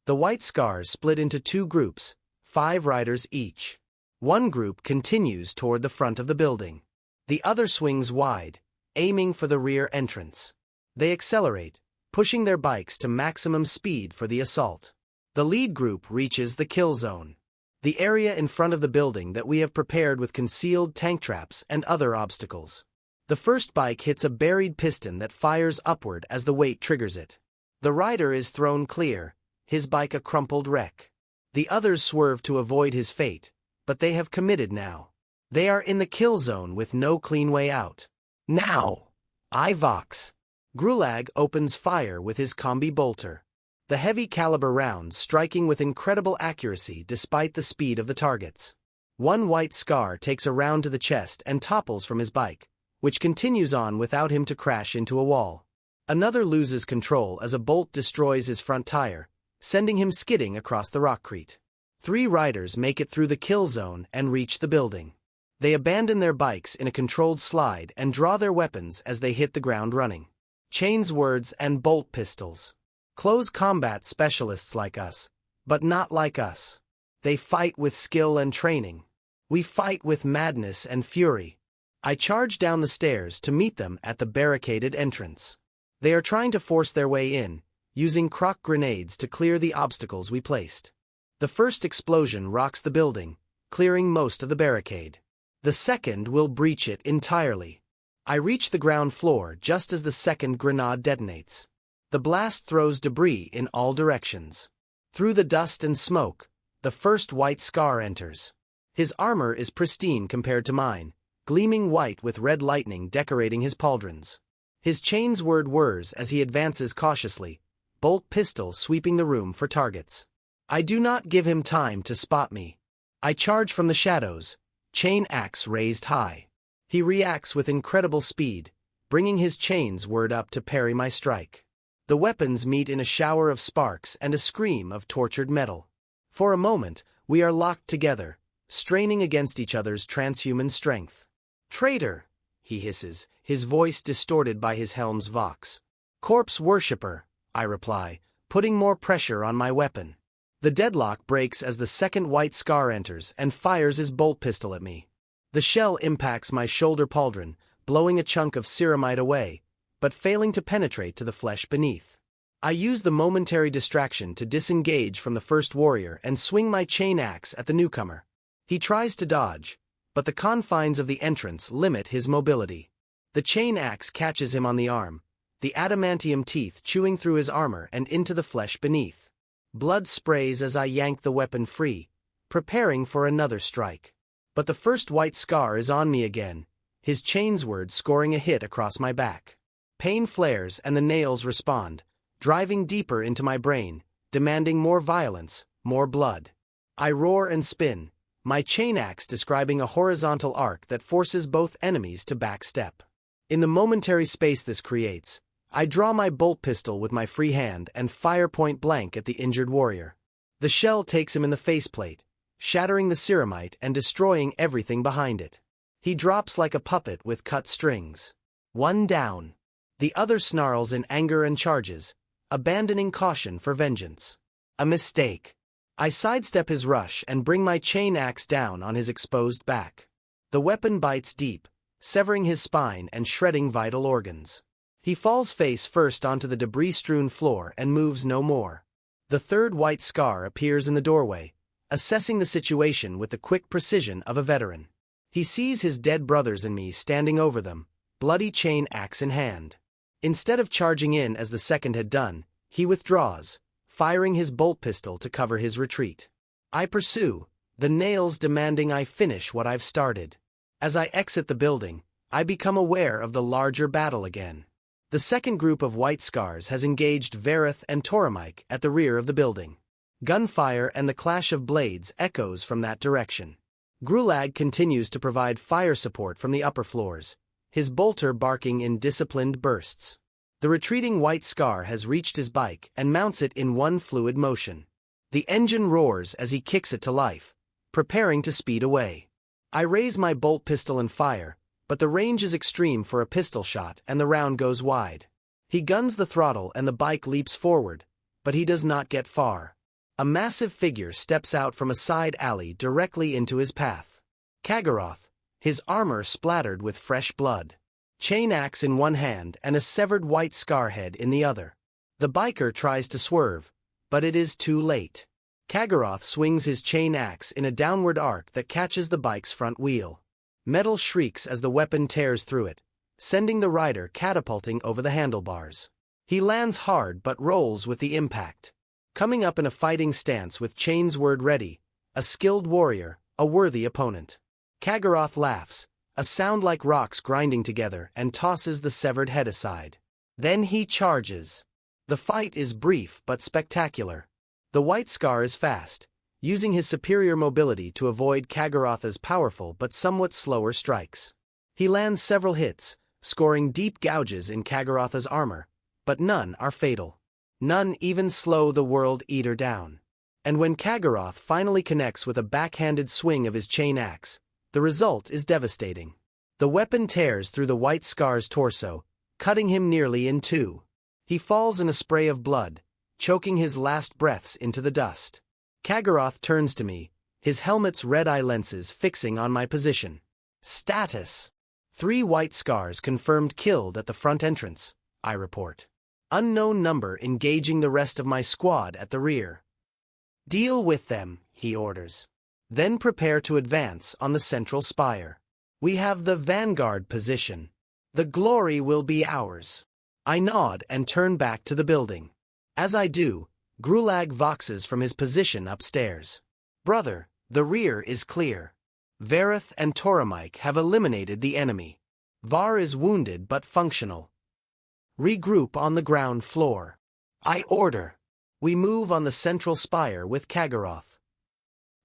The White Scars split into 2 groups, 5 riders each. One group continues toward the front of the building. The other swings wide, aiming for the rear entrance. They accelerate, pushing their bikes to maximum speed for the assault. The lead group reaches the kill zone. the area in front of the building that we have prepared with concealed tank traps and other obstacles. The first bike hits a buried piston that fires upward as the weight triggers it. The rider is thrown clear, his bike a crumpled wreck. The others swerve to avoid his fate, but they have committed now. They are in the kill zone with no clean way out. Now! I vox. Grulag opens fire with his combi bolter. The heavy caliber rounds striking with incredible accuracy despite the speed of the targets. One white scar takes a round to the chest and topples from his bike, which continues on without him to crash into a wall. Another loses control as a bolt destroys his front tire, sending him skidding across the rockcrete. 3 riders make it through the kill zone and reach the building. They abandon their bikes in a controlled slide and draw their weapons as they hit the ground running. Chainswords and bolt pistols. Close combat specialists like us, but not like us. They fight with skill and training. We fight with madness and fury. I charge down the stairs to meet them at the barricaded entrance. They are trying to force their way in, using crock grenades to clear the obstacles we placed. The first explosion rocks the building, clearing most of the barricade. The second will breach it entirely. I reach the ground floor just as the second grenade detonates. The blast throws debris in all directions. Through the dust and smoke, the first white scar enters. His armor is pristine compared to mine, gleaming white with red lightning decorating his pauldrons. His chainsword whirs as he advances cautiously, bolt pistol sweeping the room for targets. I do not give him time to spot me. I charge from the shadows, chain axe raised high. He reacts with incredible speed, bringing his chainsword up to parry my strike. The weapons meet in a shower of sparks and a scream of tortured metal. For a moment, we are locked together, straining against each other's transhuman strength. Traitor! He hisses, his voice distorted by his helm's vox. Corpse worshipper, I reply, putting more pressure on my weapon. The deadlock breaks as the second white scar enters and fires his bolt pistol at me. The shell impacts my shoulder pauldron, blowing a chunk of ceramite away, but failing to penetrate to the flesh beneath. I use the momentary distraction to disengage from the first warrior and swing my chain axe at the newcomer. He tries to dodge, but the confines of the entrance limit his mobility. The chain axe catches him on the arm, the adamantium teeth chewing through his armor and into the flesh beneath. Blood sprays as I yank the weapon free, preparing for another strike. But the first white scar is on me again, his chainsword scoring a hit across my back. Pain flares and the nails respond, driving deeper into my brain, demanding more violence, more blood. I roar and spin, my chain axe describing a horizontal arc that forces both enemies to backstep. In the momentary space this creates, I draw my bolt pistol with my free hand and fire point blank at the injured warrior. The shell takes him in the faceplate, shattering the ceramite and destroying everything behind it. He drops like a puppet with cut strings. One down. The other snarls in anger and charges, abandoning caution for vengeance. A mistake. I sidestep his rush and bring my chain axe down on his exposed back. The weapon bites deep, severing his spine and shredding vital organs. He falls face first onto the debris-strewn floor and moves no more. The third white scar appears in the doorway, assessing the situation with the quick precision of a veteran. He sees his dead brothers and me standing over them, bloody chain axe in hand. Instead of charging in as the second had done, he withdraws, firing his bolt pistol to cover his retreat. I pursue, the nails demanding I finish what I've started. As I exit the building, I become aware of the larger battle again. The second group of white scars has engaged Vareth and Toromike at the rear of the building. Gunfire and the clash of blades echoes from that direction. Grulag continues to provide fire support from the upper floors, his bolter barking in disciplined bursts. The retreating white scar has reached his bike and mounts it in one fluid motion. The engine roars as he kicks it to life, preparing to speed away. I raise my bolt pistol and fire, but the range is extreme for a pistol shot and the round goes wide. He guns the throttle and the bike leaps forward, but he does not get far. A massive figure steps out from a side alley directly into his path. Kagaroth, his armor splattered with fresh blood. Chain axe in one hand and a severed white scar head in the other. The biker tries to swerve, but it is too late. Kagaroth swings his chain axe in a downward arc that catches the bike's front wheel. Metal shrieks as the weapon tears through it, sending the rider catapulting over the handlebars. He lands hard but rolls with the impact. Coming up in a fighting stance with chains word ready, a skilled warrior, a worthy opponent. Kagaroth laughs, a sound like rocks grinding together, and tosses the severed head aside. Then he charges. The fight is brief but spectacular. The White Scar is fast, using his superior mobility to avoid Kagaroth's powerful but somewhat slower strikes. He lands several hits, scoring deep gouges in Kagaroth's armor, but none are fatal. None even slow the World Eater down. And when Kagaroth finally connects with a backhanded swing of his chain axe, the result is devastating. The weapon tears through the White Scar's torso, cutting him nearly in two. He falls in a spray of blood, choking his last breaths into the dust. Kagaroth turns to me, his helmet's red-eye lenses fixing on my position. Status: 3 White Scars confirmed killed at the front entrance, I report. Unknown number engaging the rest of my squad at the rear. Deal with them, he orders. Then prepare to advance on the central spire. We have the vanguard position. The glory will be ours. I nod and turn back to the building. As I do, Grulag voxes from his position upstairs. Brother, the rear is clear. Vareth and Toromike have eliminated the enemy. Var is wounded but functional. Regroup on the ground floor. I order. We move on the central spire with Kagaroth.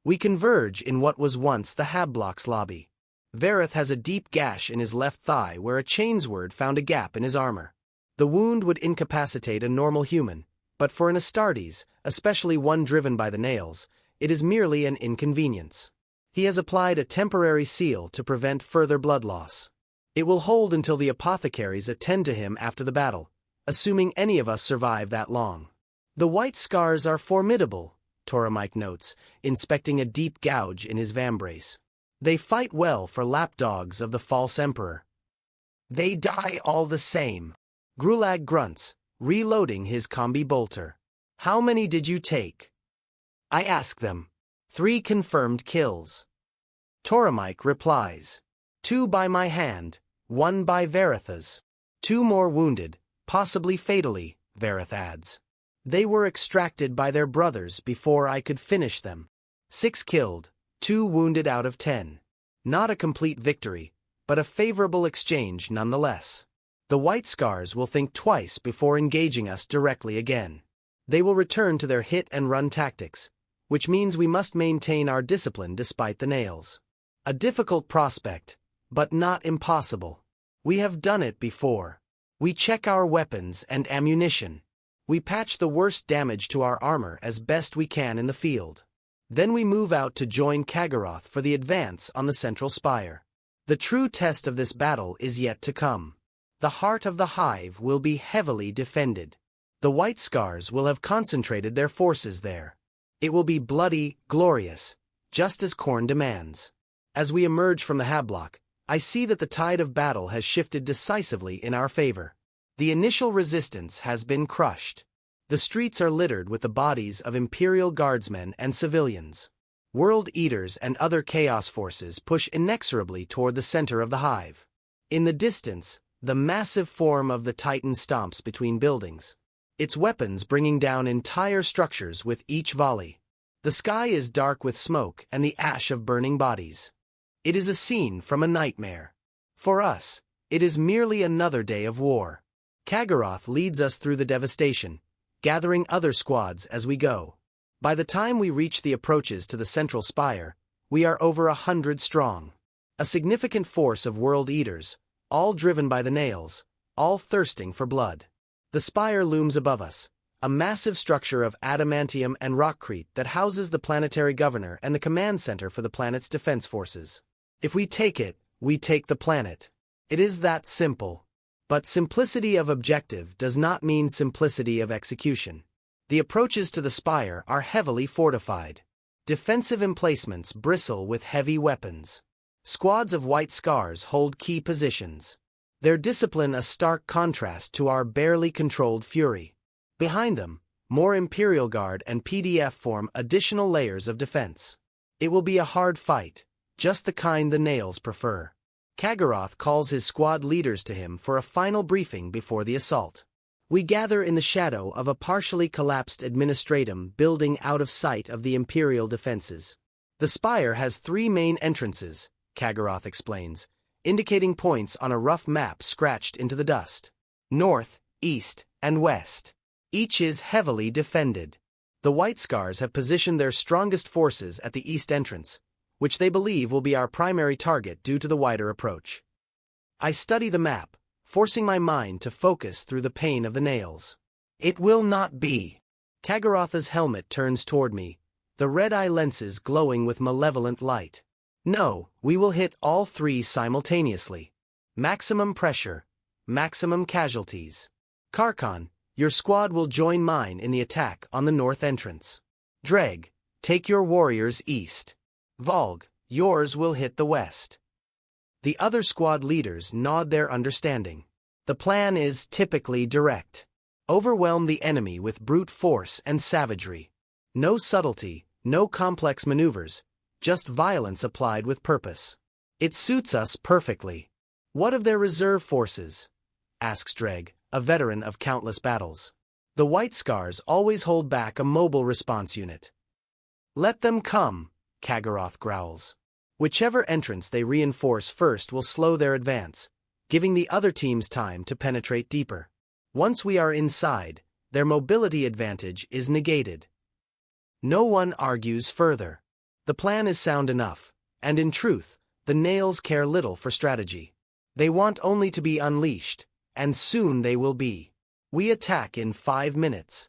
We converge in what was once the Hablock's lobby. Vareth has a deep gash in his left thigh where a chainsword found a gap in his armor. The wound would incapacitate a normal human, but for an Astartes, especially one driven by the nails, it is merely an inconvenience. He has applied a temporary seal to prevent further blood loss. It will hold until the apothecaries attend to him after the battle, assuming any of us survive that long. The White Scars are formidable, Toromike notes, inspecting a deep gouge in his vambrace. They fight well for lapdogs of the false emperor. They die all the same. Grulag grunts, reloading his combi bolter. How many did you take? I ask them. 3 confirmed kills. Toromike replies. 2 by my hand, 1 by Vareth's. 2 more wounded, possibly fatally, Vareth adds. They were extracted by their brothers before I could finish them. 6 killed, 2 wounded out of 10. Not a complete victory, but a favorable exchange nonetheless. The White Scars will think twice before engaging us directly again. They will return to their hit-and-run tactics, which means we must maintain our discipline despite the nails. A difficult prospect, but not impossible. We have done it before. We check our weapons and ammunition. We patch the worst damage to our armor as best we can in the field. Then we move out to join Kagaroth for the advance on the central spire. The true test of this battle is yet to come. The heart of the hive will be heavily defended. The White Scars will have concentrated their forces there. It will be bloody, glorious, just as Khorne demands. As we emerge from the Hablock, I see that the tide of battle has shifted decisively in our favor. The initial resistance has been crushed. The streets are littered with the bodies of Imperial guardsmen and civilians. World Eaters and other chaos forces push inexorably toward the center of the hive. In the distance, the massive form of the Titan stomps between buildings, its weapons bringing down entire structures with each volley. The sky is dark with smoke and the ash of burning bodies. It is a scene from a nightmare. For us, it is merely another day of war. Kagaroth leads us through the devastation, gathering other squads as we go. By the time we reach the approaches to the central spire, we are over 100 strong. A significant force of World Eaters, all driven by the nails, all thirsting for blood. The spire looms above us, a massive structure of adamantium and rockcrete that houses the planetary governor and the command center for the planet's defense forces. If we take it, we take the planet. It is that simple. But simplicity of objective does not mean simplicity of execution. The approaches to the spire are heavily fortified. Defensive emplacements bristle with heavy weapons. Squads of White Scars hold key positions. Their discipline a stark contrast to our barely controlled fury. Behind them, More Imperial Guard and PDF form additional layers of defense. It will be a hard fight, just the kind the Nails prefer. Kaggaroth calls his squad leaders to him for a final briefing before the assault. We gather in the shadow of a partially collapsed administratum building out of sight of the Imperial defenses. The spire has 3 main entrances, Kaggaroth explains, indicating points on a rough map scratched into the dust. North, east, and west. Each is heavily defended. The White Scars have positioned their strongest forces at the east entrance, which they believe will be our primary target due to the wider approach. I study the map, forcing my mind to focus through the pain of the Nails. It will not be. Kaggaroth's helmet turns toward me, the red-eye lenses glowing with malevolent light. No, we will hit all 3 simultaneously. Maximum pressure, maximum casualties. Karkon, your squad will join mine in the attack on the north entrance. Dreg, take your warriors east. Volg, yours will hit the west. The other squad leaders nod their understanding. The plan is typically direct. Overwhelm the enemy with brute force and savagery. No subtlety, no complex maneuvers, just violence applied with purpose. It suits us perfectly. What of their reserve forces? Asks Dreg, a veteran of countless battles. The White Scars always hold back a mobile response unit. Let them come, Kaggaroth growls. Whichever entrance they reinforce first will slow their advance, giving the other teams time to penetrate deeper. Once we are inside, their mobility advantage is negated. No one argues further. The plan is sound enough, and in truth, the Nails care little for strategy. They want only to be unleashed, and soon they will be. We attack in 5 minutes.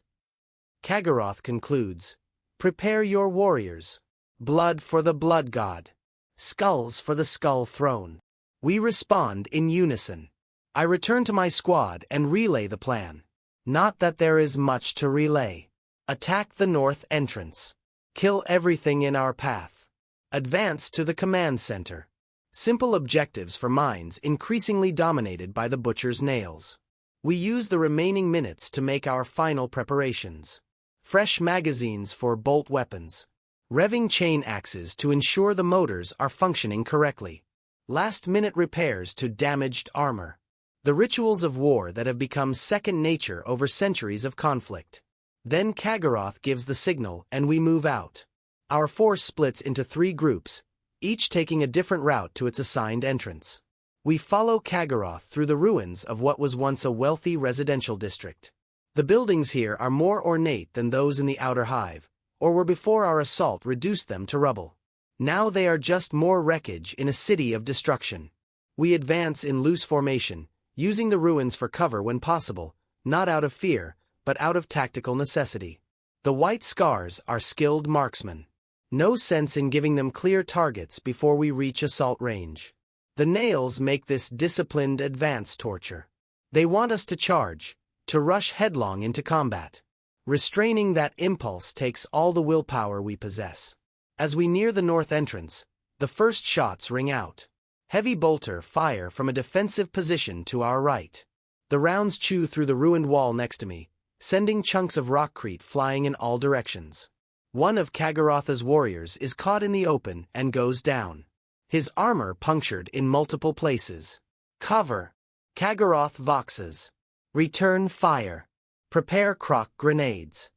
Kaggaroth concludes. Prepare your warriors. Blood for the Blood God. Skulls for the Skull Throne. We respond in unison. I return to my squad and relay the plan. Not that there is much to relay. Attack the north entrance. Kill everything in our path. Advance to the command center. Simple objectives for minds increasingly dominated by the Butcher's Nails. We use the remaining minutes to make our final preparations. Fresh magazines for bolt weapons. Revving chain axes to ensure the motors are functioning correctly. Last-minute repairs to damaged armor. The rituals of war that have become second nature over centuries of conflict. Then Kaggaroth gives the signal and we move out. Our force splits into 3 groups, each taking a different route to its assigned entrance. We follow Kaggaroth through the ruins of what was once a wealthy residential district. The buildings here are more ornate than those in the outer hive, or were before our assault reduced them to rubble. Now they are just more wreckage in a city of destruction. We advance in loose formation, using the ruins for cover when possible, not out of fear, but out of tactical necessity. The White Scars are skilled marksmen. No sense in giving them clear targets before we reach assault range. The Nails make this disciplined advance torture. They want us to charge, to rush headlong into combat. Restraining that impulse takes all the willpower we possess. As we near the north entrance, the first shots ring out. Heavy bolter fire from a defensive position to our right. The rounds chew through the ruined wall next to me, sending chunks of rockcrete flying in all directions. One of Kaggaroth's warriors is caught in the open and goes down. His armor punctured in multiple places. Cover. Kaggaroth voxes. Return fire. Prepare crock grenades.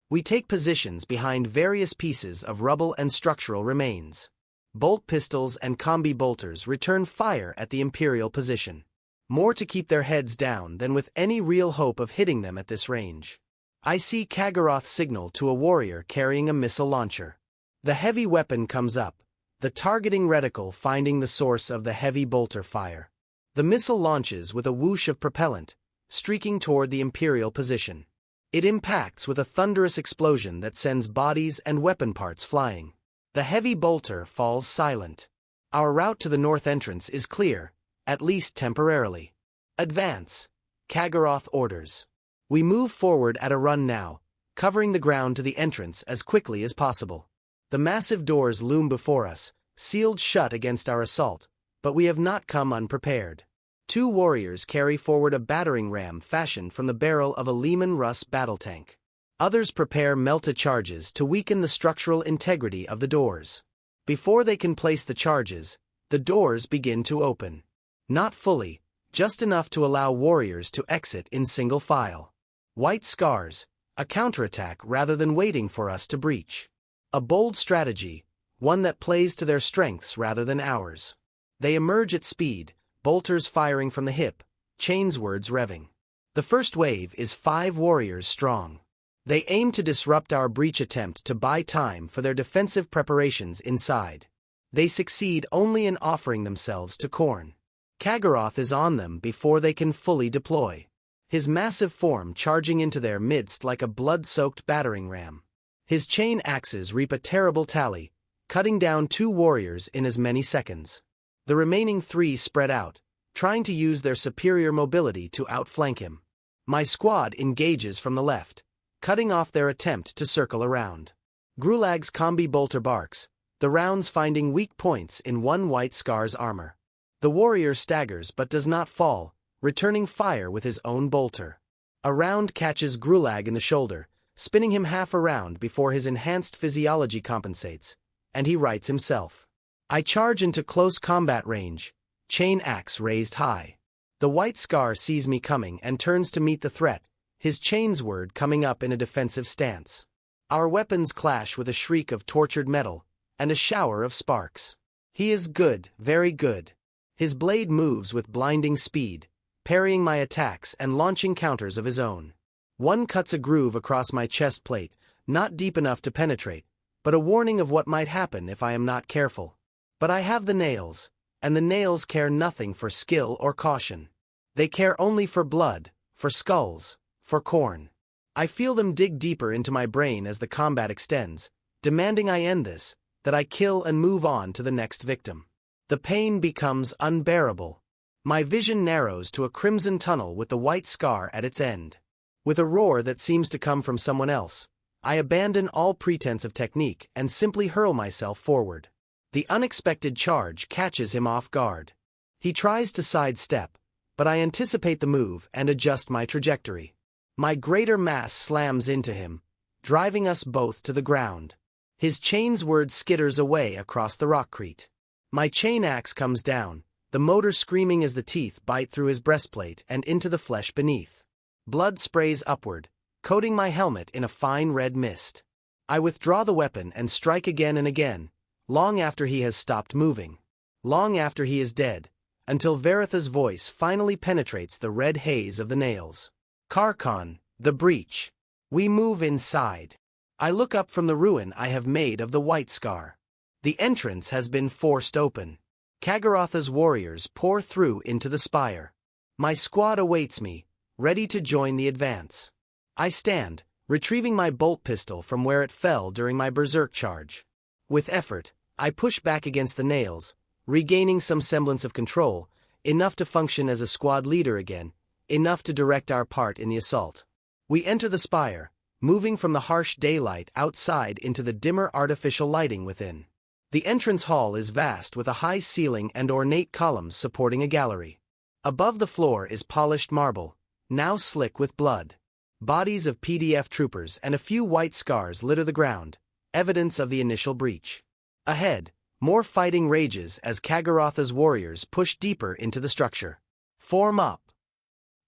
We take positions behind various pieces of rubble and structural remains. Bolt pistols and combi bolters return fire at the Imperial position. More to keep their heads down than with any real hope of hitting them at this range. I see Kaggaroth signal to a warrior carrying a missile launcher. The heavy weapon comes up, the targeting reticle finding the source of the heavy bolter fire. The missile launches with a whoosh of propellant, streaking toward the Imperial position. It impacts with a thunderous explosion that sends bodies and weapon parts flying. The heavy bolter falls silent. Our route to the north entrance is clear, at least temporarily. Advance, Kaggaroth orders. We move forward at a run now, covering the ground to the entrance as quickly as possible. The massive doors loom before us, sealed shut against our assault, but we have not come unprepared. 2 warriors carry forward a battering ram fashioned from the barrel of a Lehman Russ battle tank. Others prepare melta charges to weaken the structural integrity of the doors. Before they can place the charges, the doors begin to open. Not fully, just enough to allow warriors to exit in single file. White scars, a counterattack rather than waiting for us to breach. A bold strategy, one that plays to their strengths rather than ours. They emerge at speed, bolters firing from the hip, chainswords revving. The first wave is 5 warriors strong. They aim to disrupt our breach attempt to buy time for their defensive preparations inside. They succeed only in offering themselves to Khorne. Kagharoth is on them before they can fully deploy. His massive form charging into their midst like a blood-soaked battering ram. His chain axes reap a terrible tally, cutting down 2 warriors in as many seconds. The remaining 3 spread out, trying to use their superior mobility to outflank him. My squad engages from the left, cutting off their attempt to circle around. Grulag's combi bolter barks, the rounds finding weak points in one White Scar's armor. The warrior staggers but does not fall, returning fire with his own bolter. A round catches Grulag in the shoulder, spinning him half around before his enhanced physiology compensates, and he rights himself. I charge into close combat range, chain axe raised high. The White Scar sees me coming and turns to meet the threat, his chainsword coming up in a defensive stance. Our weapons clash with a shriek of tortured metal, and a shower of sparks. He is good, very good. His blade moves with blinding speed, parrying my attacks and launching counters of his own. One cuts a groove across my chest plate, not deep enough to penetrate, but a warning of what might happen if I am not careful. But I have the nails, and the nails care nothing for skill or caution. They care only for blood, for skulls, for Khorne. I feel them dig deeper into my brain as the combat extends, demanding I end this, that I kill and move on to the next victim. The pain becomes unbearable. My vision narrows to a crimson tunnel with the White Scar at its end. With a roar that seems to come from someone else, I abandon all pretense of technique and simply hurl myself forward. The unexpected charge catches him off guard. He tries to sidestep, but I anticipate the move and adjust my trajectory. My greater mass slams into him, driving us both to the ground. His chainsword skitters away across the rockcrete. My chain axe comes down, the motor screaming as the teeth bite through his breastplate and into the flesh beneath. Blood sprays upward, coating my helmet in a fine red mist. I withdraw the weapon and strike again and again, long after he has stopped moving. Long after he is dead, until Varitha's voice finally penetrates the red haze of the nails. Karkon, the breach. We move inside. I look up from the ruin I have made of the White Scar. The entrance has been forced open. Kagharotha's warriors pour through into the spire. My squad awaits me, ready to join the advance. I stand, retrieving my bolt pistol from where it fell during my berserk charge. With effort, I push back against the nails, regaining some semblance of control, enough to function as a squad leader again, enough to direct our part in the assault. We enter the spire, moving from the harsh daylight outside into the dimmer artificial lighting within. The entrance hall is vast with a high ceiling and ornate columns supporting a gallery. Above the floor is polished marble, now slick with blood. Bodies of PDF troopers and a few White Scars litter the ground, evidence of the initial breach. Ahead, more fighting rages as Kagharotha's warriors push deeper into the structure. Form up.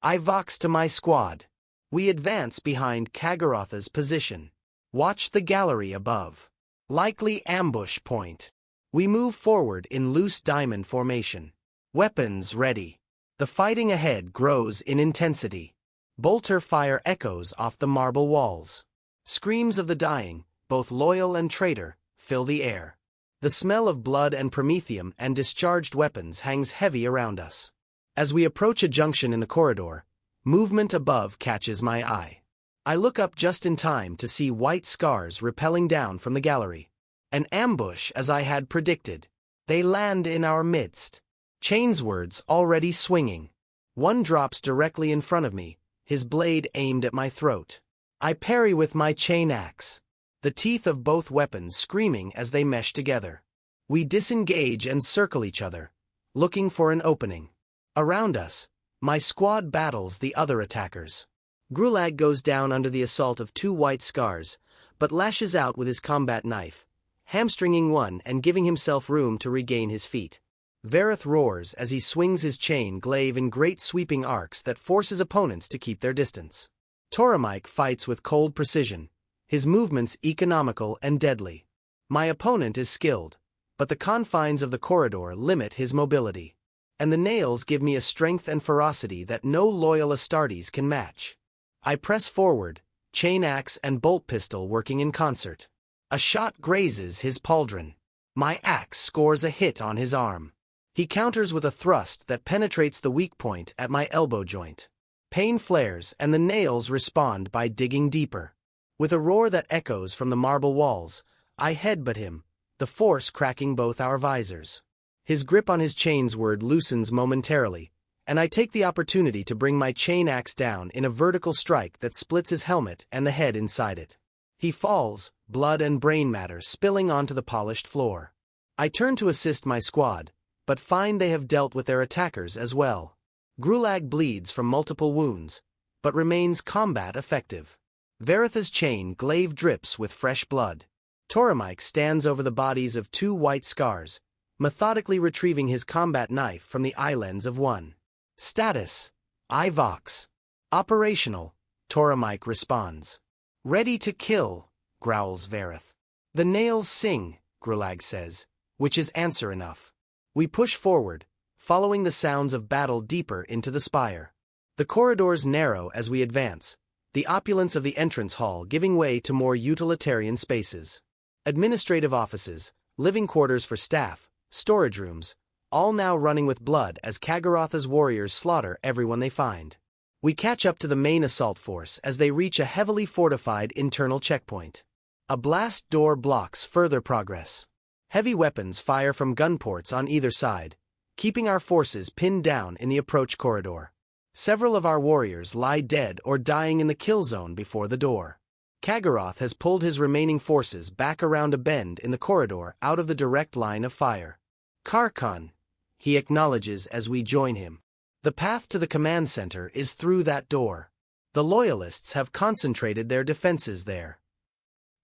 I vox to my squad. We advance behind Kagharotha's position. Watch the gallery above. Likely ambush point. We move forward in loose diamond formation. Weapons ready. The fighting ahead grows in intensity. Bolter fire echoes off the marble walls. Screams of the dying, both loyal and traitor, fill the air. The smell of blood and promethium and discharged weapons hangs heavy around us. As we approach a junction in the corridor, movement above catches my eye. I look up just in time to see White Scars rappelling down from the gallery. An ambush as I had predicted. They land in our midst. Chainswords already swinging. One drops directly in front of me, his blade aimed at my throat. I parry with my chain axe. The teeth of both weapons screaming as they mesh together. We disengage and circle each other, looking for an opening. Around us, my squad battles the other attackers. Grulag goes down under the assault of 2 white scars, but lashes out with his combat knife, hamstringing one and giving himself room to regain his feet. Vareth roars as he swings his chain glaive in great sweeping arcs that forces opponents to keep their distance. Toromike fights with cold precision, his movements economical and deadly. My opponent is skilled, but the confines of the corridor limit his mobility. And the nails give me a strength and ferocity that no loyal Astartes can match. I press forward, chain axe and bolt pistol working in concert. A shot grazes his pauldron. My axe scores a hit on his arm. He counters with a thrust that penetrates the weak point at my elbow joint. Pain flares and the nails respond by digging deeper. With a roar that echoes from the marble walls, I headbutt him, the force cracking both our visors. His grip on his chainsword loosens momentarily, and I take the opportunity to bring my chain axe down in a vertical strike that splits his helmet and the head inside it. He falls, blood and brain matter spilling onto the polished floor. I turn to assist my squad, but find they have dealt with their attackers as well. Grulag bleeds from multiple wounds, but remains combat effective. Varetha's chain glaive drips with fresh blood. Toromike stands over the bodies of 2 white scars, methodically retrieving his combat knife from the eyelens of one. Status: iVox. Operational, Toromike responds. Ready to kill, growls Vareth. The nails sing, Grulag says, which is answer enough. We push forward, following the sounds of battle deeper into the spire. The corridors narrow as we advance, the opulence of the entrance hall giving way to more utilitarian spaces. Administrative offices, living quarters for staff, storage rooms, all now running with blood as Kagharatha's warriors slaughter everyone they find. We catch up to the main assault force as they reach a heavily fortified internal checkpoint. A blast door blocks further progress. Heavy weapons fire from gun ports on either side, keeping our forces pinned down in the approach corridor. Several of our warriors lie dead or dying in the kill zone before the door. Kagharoth has pulled his remaining forces back around a bend in the corridor out of the direct line of fire. Karkhan, he acknowledges as we join him. The path to the command center is through that door. The Loyalists have concentrated their defenses there.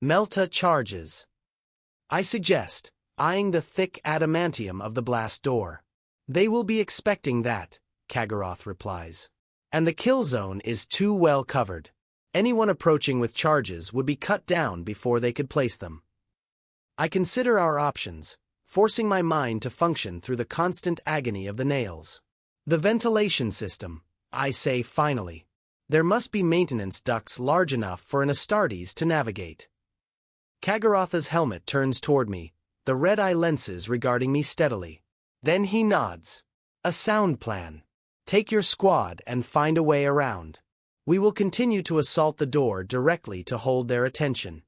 Melta charges. I suggest, eyeing the thick adamantium of the blast door. They will be expecting that, Kagharoth replies. And the kill zone is too well covered. Anyone approaching with charges would be cut down before they could place them. I consider our options, forcing my mind to function through the constant agony of the nails. The ventilation system, I say finally. There must be maintenance ducts large enough for an Astartes to navigate. Kagharatha's helmet turns toward me, the red-eye lenses regarding me steadily. Then he nods. A sound plan. Take your squad and find a way around. We will continue to assault the door directly to hold their attention.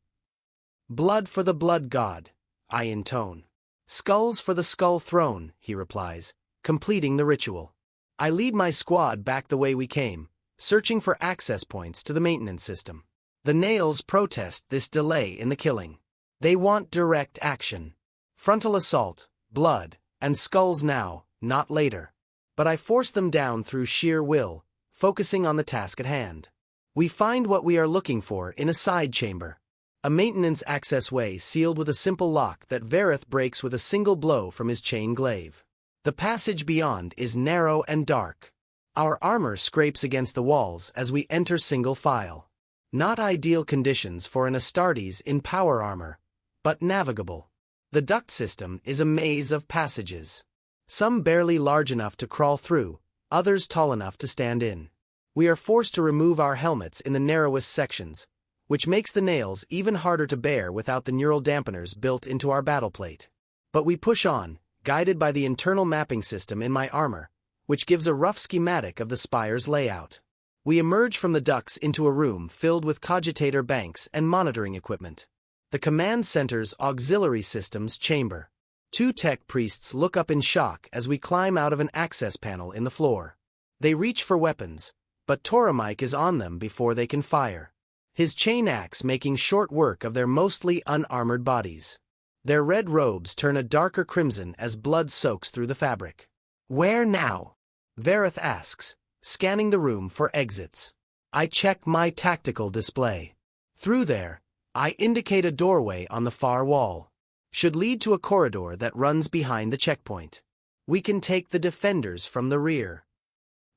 Blood for the blood god, I intone. Skulls for the skull throne, he replies, completing the ritual. I lead my squad back the way we came, searching for access points to the maintenance system. The nails protest this delay in the killing. They want direct action. Frontal assault, blood, and skulls now, not later. But I force them down through sheer will, focusing on the task at hand. We find what we are looking for in a side chamber. A maintenance access way sealed with a simple lock that Vareth breaks with a single blow from his chain glaive. The passage beyond is narrow and dark. Our armor scrapes against the walls as we enter single file. Not ideal conditions for an Astartes in power armor, but navigable. The duct system is a maze of passages. Some barely large enough to crawl through, others tall enough to stand in. We are forced to remove our helmets in the narrowest sections, which makes the nails even harder to bear without the neural dampeners built into our battle plate. But we push on, guided by the internal mapping system in my armor, which gives a rough schematic of the spire's layout. We emerge from the ducts into a room filled with cogitator banks and monitoring equipment. The command center's auxiliary systems chamber. 2 tech priests look up in shock as we climb out of an access panel in the floor. They reach for weapons, but Toromike is on them before they can fire. His chain axe making short work of their mostly unarmored bodies. Their red robes turn a darker crimson as blood soaks through the fabric. Where now? Vareth asks, scanning the room for exits. I check my tactical display. Through there, I indicate a doorway on the far wall. Should lead to a corridor that runs behind the checkpoint. We can take the defenders from the rear.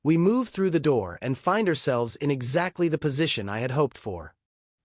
We move through the door and find ourselves in exactly the position I had hoped for.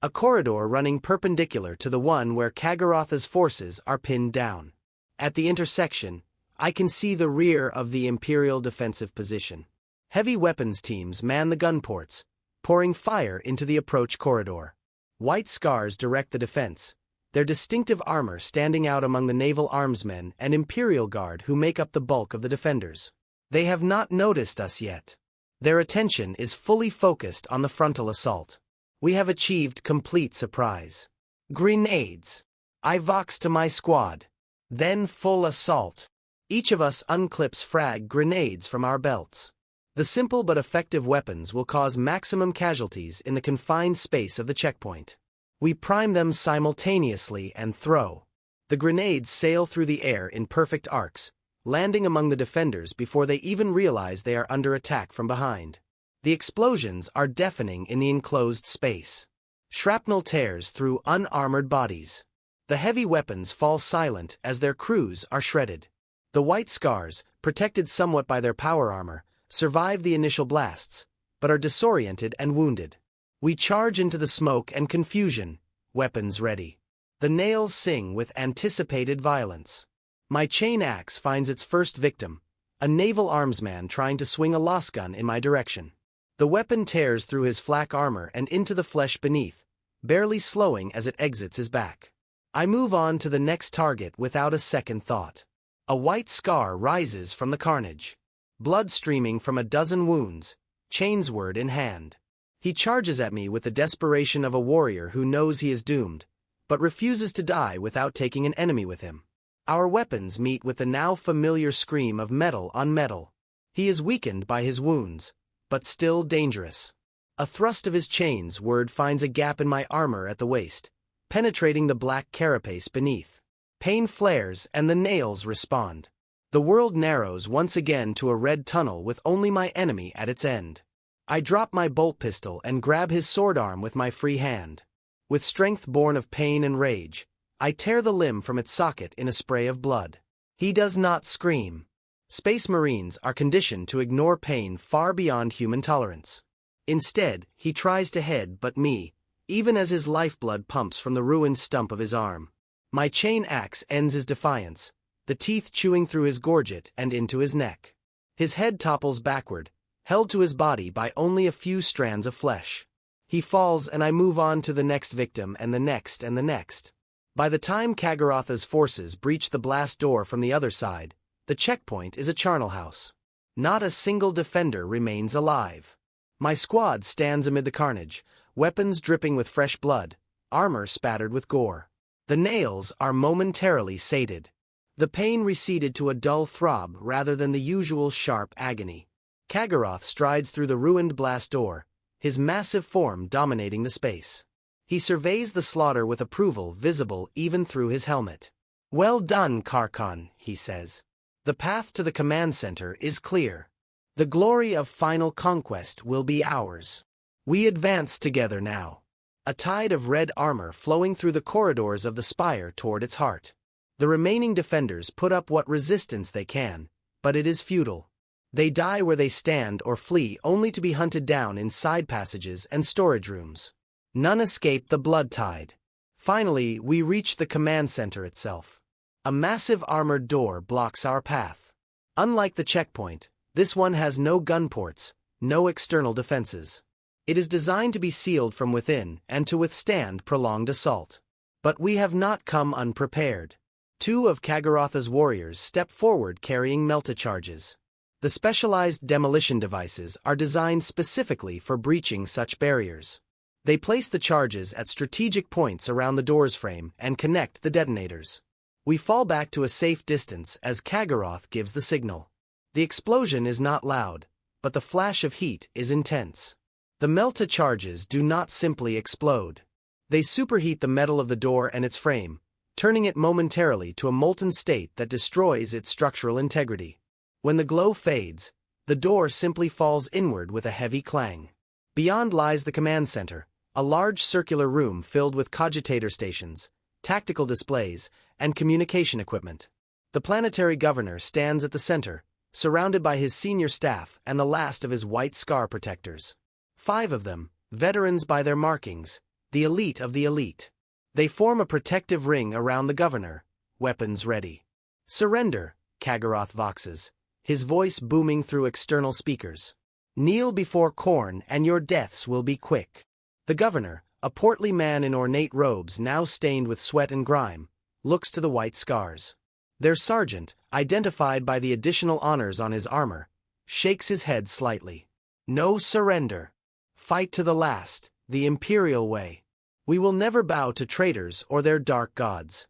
A corridor running perpendicular to the one where Kaggarotha's forces are pinned down. At the intersection, I can see the rear of the Imperial defensive position. Heavy weapons teams man the gun ports, pouring fire into the approach corridor. White scars direct the defense, their distinctive armor standing out among the naval armsmen and Imperial Guard who make up the bulk of the defenders. They have not noticed us yet. Their attention is fully focused on the frontal assault. We have achieved complete surprise. Grenades. I vox to my squad. Then full assault. Each of us unclips frag grenades from our belts. The simple but effective weapons will cause maximum casualties in the confined space of the checkpoint. We prime them simultaneously and throw. The grenades sail through the air in perfect arcs, landing among the defenders before they even realize they are under attack from behind. The explosions are deafening in the enclosed space. Shrapnel tears through unarmored bodies. The heavy weapons fall silent as their crews are shredded. The white scars, protected somewhat by their power armor, survive the initial blasts, but are disoriented and wounded. We charge into the smoke and confusion, weapons ready. The nails sing with anticipated violence. My chain axe finds its first victim, a naval armsman trying to swing a loss gun in my direction. The weapon tears through his flak armor and into the flesh beneath, barely slowing as it exits his back. I move on to the next target without a second thought. A white scar rises from the carnage. Blood streaming from a dozen wounds, chainsword in hand. He charges at me with the desperation of a warrior who knows he is doomed, but refuses to die without taking an enemy with him. Our weapons meet with the now familiar scream of metal on metal. He is weakened by his wounds, but still dangerous. A thrust of his chainsword finds a gap in my armor at the waist, penetrating the black carapace beneath. Pain flares and the nails respond. The world narrows once again to a red tunnel with only my enemy at its end. I drop my bolt pistol and grab his sword arm with my free hand. With strength born of pain and rage, I tear the limb from its socket in a spray of blood. He does not scream. Space Marines are conditioned to ignore pain far beyond human tolerance. Instead, he tries to head-butt me, even as his lifeblood pumps from the ruined stump of his arm. My chain axe ends his defiance, the teeth chewing through his gorget and into his neck. His head topples backward, held to his body by only a few strands of flesh. He falls and I move on to the next victim and the next and the next. By the time Kaggarotha's forces breach the blast door from the other side, the checkpoint is a charnel house. Not a single defender remains alive. My squad stands amid the carnage, weapons dripping with fresh blood, armor spattered with gore. The nails are momentarily sated. The pain receded to a dull throb rather than the usual sharp agony. Kaggaroth strides through the ruined blast door, his massive form dominating the space. He surveys the slaughter with approval visible even through his helmet. "Well done, Karkon," he says. "The path to the command center is clear. The glory of final conquest will be ours. We advance together now." A tide of red armor flowing through the corridors of the spire toward its heart. The remaining defenders put up what resistance they can, but it is futile. They die where they stand or flee only to be hunted down in side passages and storage rooms. None escape the blood tide. Finally, we reach the command center itself. A massive armored door blocks our path. Unlike the checkpoint, this one has no gun ports, no external defenses. It is designed to be sealed from within and to withstand prolonged assault. But we have not come unprepared. Two of Kaggarotha's warriors step forward carrying melta charges. The specialized demolition devices are designed specifically for breaching such barriers. They place the charges at strategic points around the door's frame and connect the detonators. We fall back to a safe distance as Kaggaroth gives the signal. The explosion is not loud, but the flash of heat is intense. The melta charges do not simply explode. They superheat the metal of the door and its frame, turning it momentarily to a molten state that destroys its structural integrity. When the glow fades, the door simply falls inward with a heavy clang. Beyond lies the command center, a large circular room filled with cogitator stations, tactical displays, and communication equipment. The planetary governor stands at the center, surrounded by his senior staff and the last of his white scar protectors. 5 of them, veterans by their markings, the elite of the elite. They form a protective ring around the governor, weapons ready. "Surrender," Kagaroth voxes, his voice booming through external speakers. "Kneel before Khorne and your deaths will be quick." The governor, a portly man in ornate robes now stained with sweat and grime, looks to the white scars. Their sergeant, identified by the additional honors on his armor, shakes his head slightly. "No surrender. Fight to the last, the Imperial way. We will never bow to traitors or their dark gods."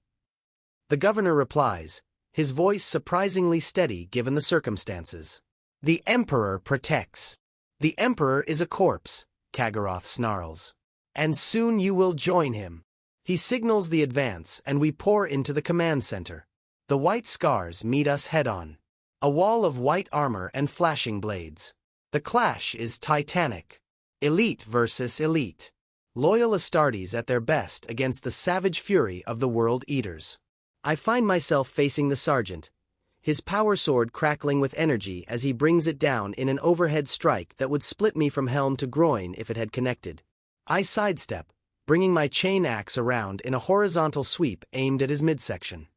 The governor replies, his voice surprisingly steady given the circumstances. "The Emperor protects. The Emperor is a corpse," Kagaroth snarls. "And soon you will join him." He signals the advance and we pour into the command center. The white scars meet us head-on. A wall of white armor and flashing blades. The clash is titanic. Elite versus elite. Loyal Astartes at their best against the savage fury of the World Eaters. I find myself facing the sergeant, his power sword crackling with energy as he brings it down in an overhead strike that would split me from helm to groin if it had connected. I sidestep, bringing my chain axe around in a horizontal sweep aimed at his midsection.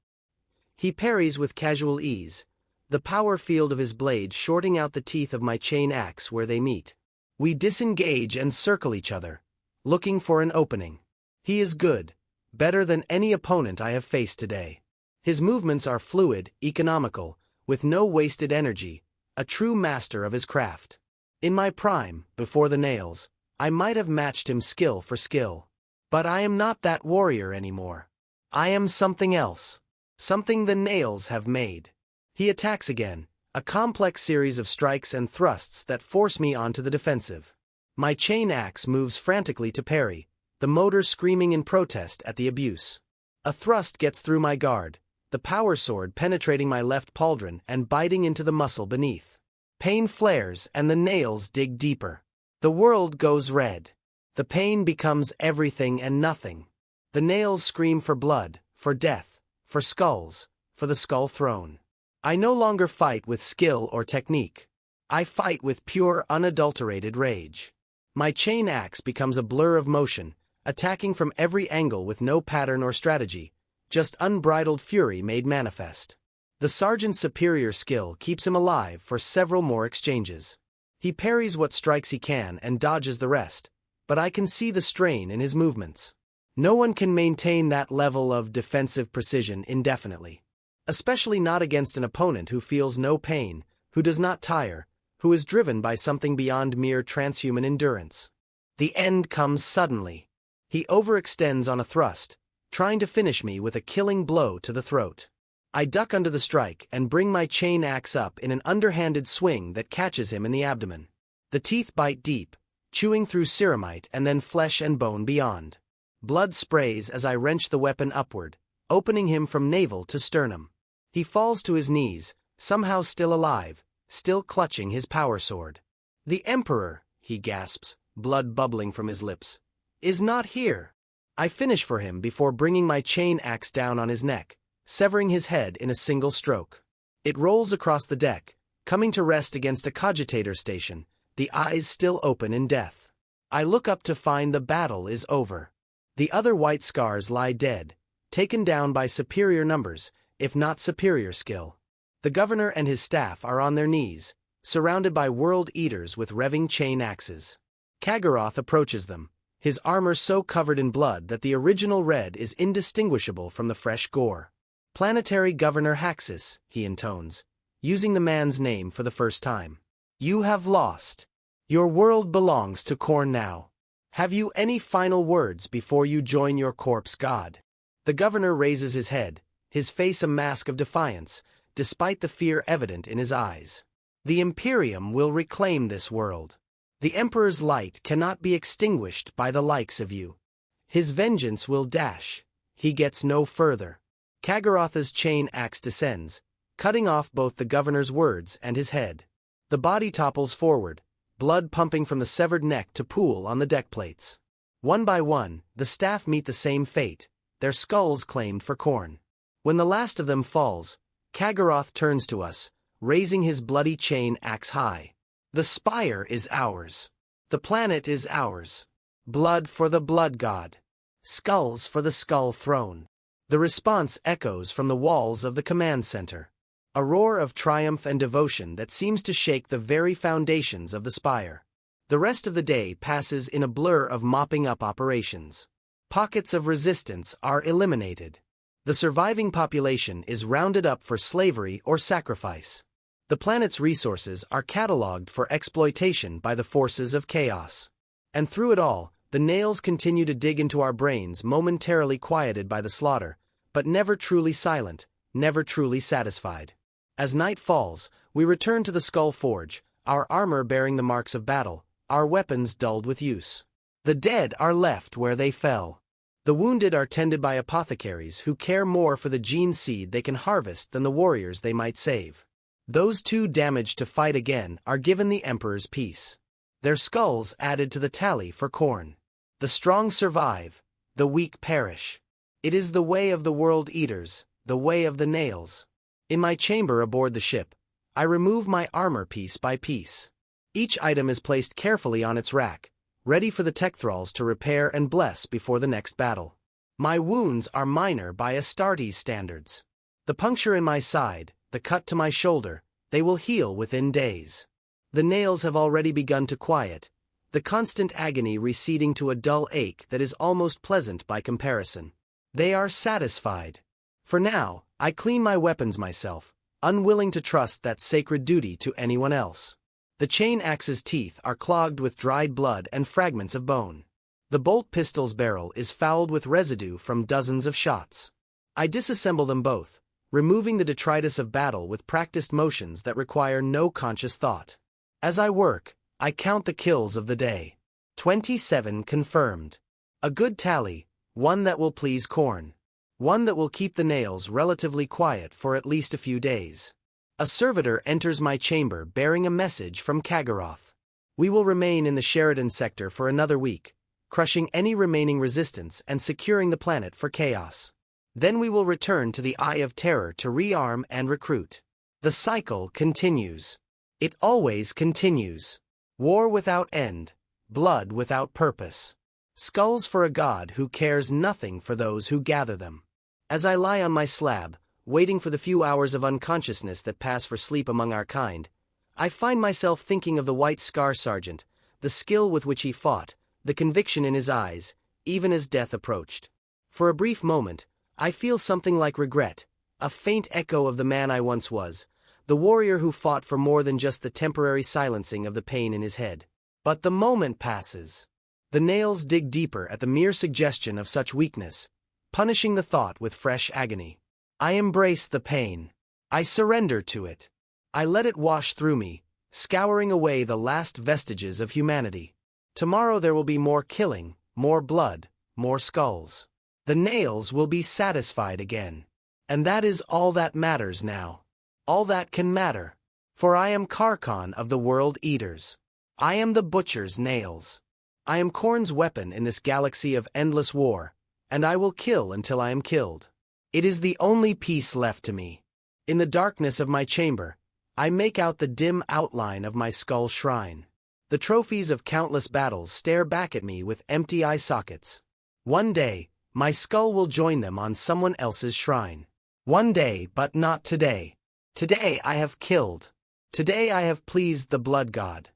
He parries with casual ease, the power field of his blade shorting out the teeth of my chain axe where they meet. We disengage and circle each other, looking for an opening. He is good, better than any opponent I have faced today. His movements are fluid, economical, with no wasted energy, a true master of his craft. In my prime, before the nails, I might have matched him skill for skill. But I am not that warrior anymore. I am something else. Something the nails have made. He attacks again, a complex series of strikes and thrusts that force me onto the defensive. My chain axe moves frantically to parry, the motor screaming in protest at the abuse. A thrust gets through my guard, the power sword penetrating my left pauldron and biting into the muscle beneath. Pain flares and the nails dig deeper. The world goes red. The pain becomes everything and nothing. The nails scream for blood, for death, for skulls, for the skull throne. I no longer fight with skill or technique. I fight with pure, unadulterated rage. My chain axe becomes a blur of motion, attacking from every angle with no pattern or strategy, just unbridled fury made manifest. The sergeant's superior skill keeps him alive for several more exchanges. He parries what strikes he can and dodges the rest, but I can see the strain in his movements. No one can maintain that level of defensive precision indefinitely. Especially not against an opponent who feels no pain, who does not tire, who is driven by something beyond mere transhuman endurance. The end comes suddenly. He overextends on a thrust, trying to finish me with a killing blow to the throat. I duck under the strike and bring my chain axe up in an underhanded swing that catches him in the abdomen. The teeth bite deep, chewing through ceramite and then flesh and bone beyond. Blood sprays as I wrench the weapon upward, opening him from navel to sternum. He falls to his knees, somehow still alive, still clutching his power sword. "The Emperor," he gasps, blood bubbling from his lips, "is not here." I finish for him before bringing my chain axe down on his neck, severing his head in a single stroke. It rolls across the deck, coming to rest against a cogitator station, the eyes still open in death. I look up to find the battle is over. The other white scars lie dead, taken down by superior numbers, if not superior skill. The governor and his staff are on their knees, surrounded by world eaters with revving chain axes. Kagaroth approaches them, his armor so covered in blood that the original red is indistinguishable from the fresh gore. "Planetary Governor Haxus," he intones, using the man's name for the first time. "You have lost. Your world belongs to Khorne now. Have you any final words before you join your corpse god?" The governor raises his head, his face a mask of defiance, despite the fear evident in his eyes. "The Imperium will reclaim this world. The Emperor's light cannot be extinguished by the likes of you. His vengeance will dash. He gets no further." Kagaroth's chain axe descends, cutting off both the governor's words and his head. The body topples forward, blood pumping from the severed neck to pool on the deck plates. One by one, the staff meet the same fate, their skulls claimed for corn. When the last of them falls, Kagharoth turns to us, raising his bloody chain axe high. The spire is ours. The planet is ours. Blood for the blood god. Skulls for the skull throne. The response echoes from the walls of the command center. A roar of triumph and devotion that seems to shake the very foundations of the spire. The rest of the day passes in a blur of mopping up operations. Pockets of resistance are eliminated. The surviving population is rounded up for slavery or sacrifice. The planet's resources are catalogued for exploitation by the forces of chaos. And through it all, the nails continue to dig into our brains, momentarily quieted by the slaughter, but never truly silent, never truly satisfied. As night falls, we return to the Skull Forge, our armor bearing the marks of battle, our weapons dulled with use. The dead are left where they fell. The wounded are tended by apothecaries who care more for the gene seed they can harvest than the warriors they might save. Those too damaged to fight again are given the Emperor's peace. Their skulls added to the tally for corn. The strong survive, the weak perish. It is the way of the world eaters, the way of the nails. In my chamber aboard the ship, I remove my armor piece by piece. Each item is placed carefully on its rack, ready for the tech thralls to repair and bless before the next battle. My wounds are minor by Astartes standards. The puncture in my side, the cut to my shoulder, they will heal within days. The nails have already begun to quiet, the constant agony receding to a dull ache that is almost pleasant by comparison. They are satisfied. For now, I clean my weapons myself, unwilling to trust that sacred duty to anyone else. The chain axe's teeth are clogged with dried blood and fragments of bone. The bolt pistol's barrel is fouled with residue from dozens of shots. I disassemble them both, removing the detritus of battle with practiced motions that require no conscious thought. As I work, I count the kills of the day. 27 confirmed. A good tally, one that will please Khorne. One that will keep the nails relatively quiet for at least a few days. A servitor enters my chamber bearing a message from Kagharoth. We will remain in the Sheridan sector for another week, crushing any remaining resistance and securing the planet for chaos. Then we will return to the Eye of Terror to rearm and recruit. The cycle continues. It always continues. War without end, blood without purpose. Skulls for a god who cares nothing for those who gather them. As I lie on my slab, waiting for the few hours of unconsciousness that pass for sleep among our kind, I find myself thinking of the White Scar Sergeant, the skill with which he fought, the conviction in his eyes, even as death approached. For a brief moment, I feel something like regret, a faint echo of the man I once was, the warrior who fought for more than just the temporary silencing of the pain in his head. But the moment passes. The nails dig deeper at the mere suggestion of such weakness, punishing the thought with fresh agony. I embrace the pain. I surrender to it. I let it wash through me, scouring away the last vestiges of humanity. Tomorrow there will be more killing, more blood, more skulls. The nails will be satisfied again. And that is all that matters now. All that can matter. For I am Karkon of the World Eaters. I am the Butcher's nails. I am Khorne's weapon in this galaxy of endless war, and I will kill until I am killed. It is the only peace left to me. In the darkness of my chamber, I make out the dim outline of my skull shrine. The trophies of countless battles stare back at me with empty eye sockets. One day, my skull will join them on someone else's shrine. One day, but not today. Today I have killed. Today I have pleased the blood god.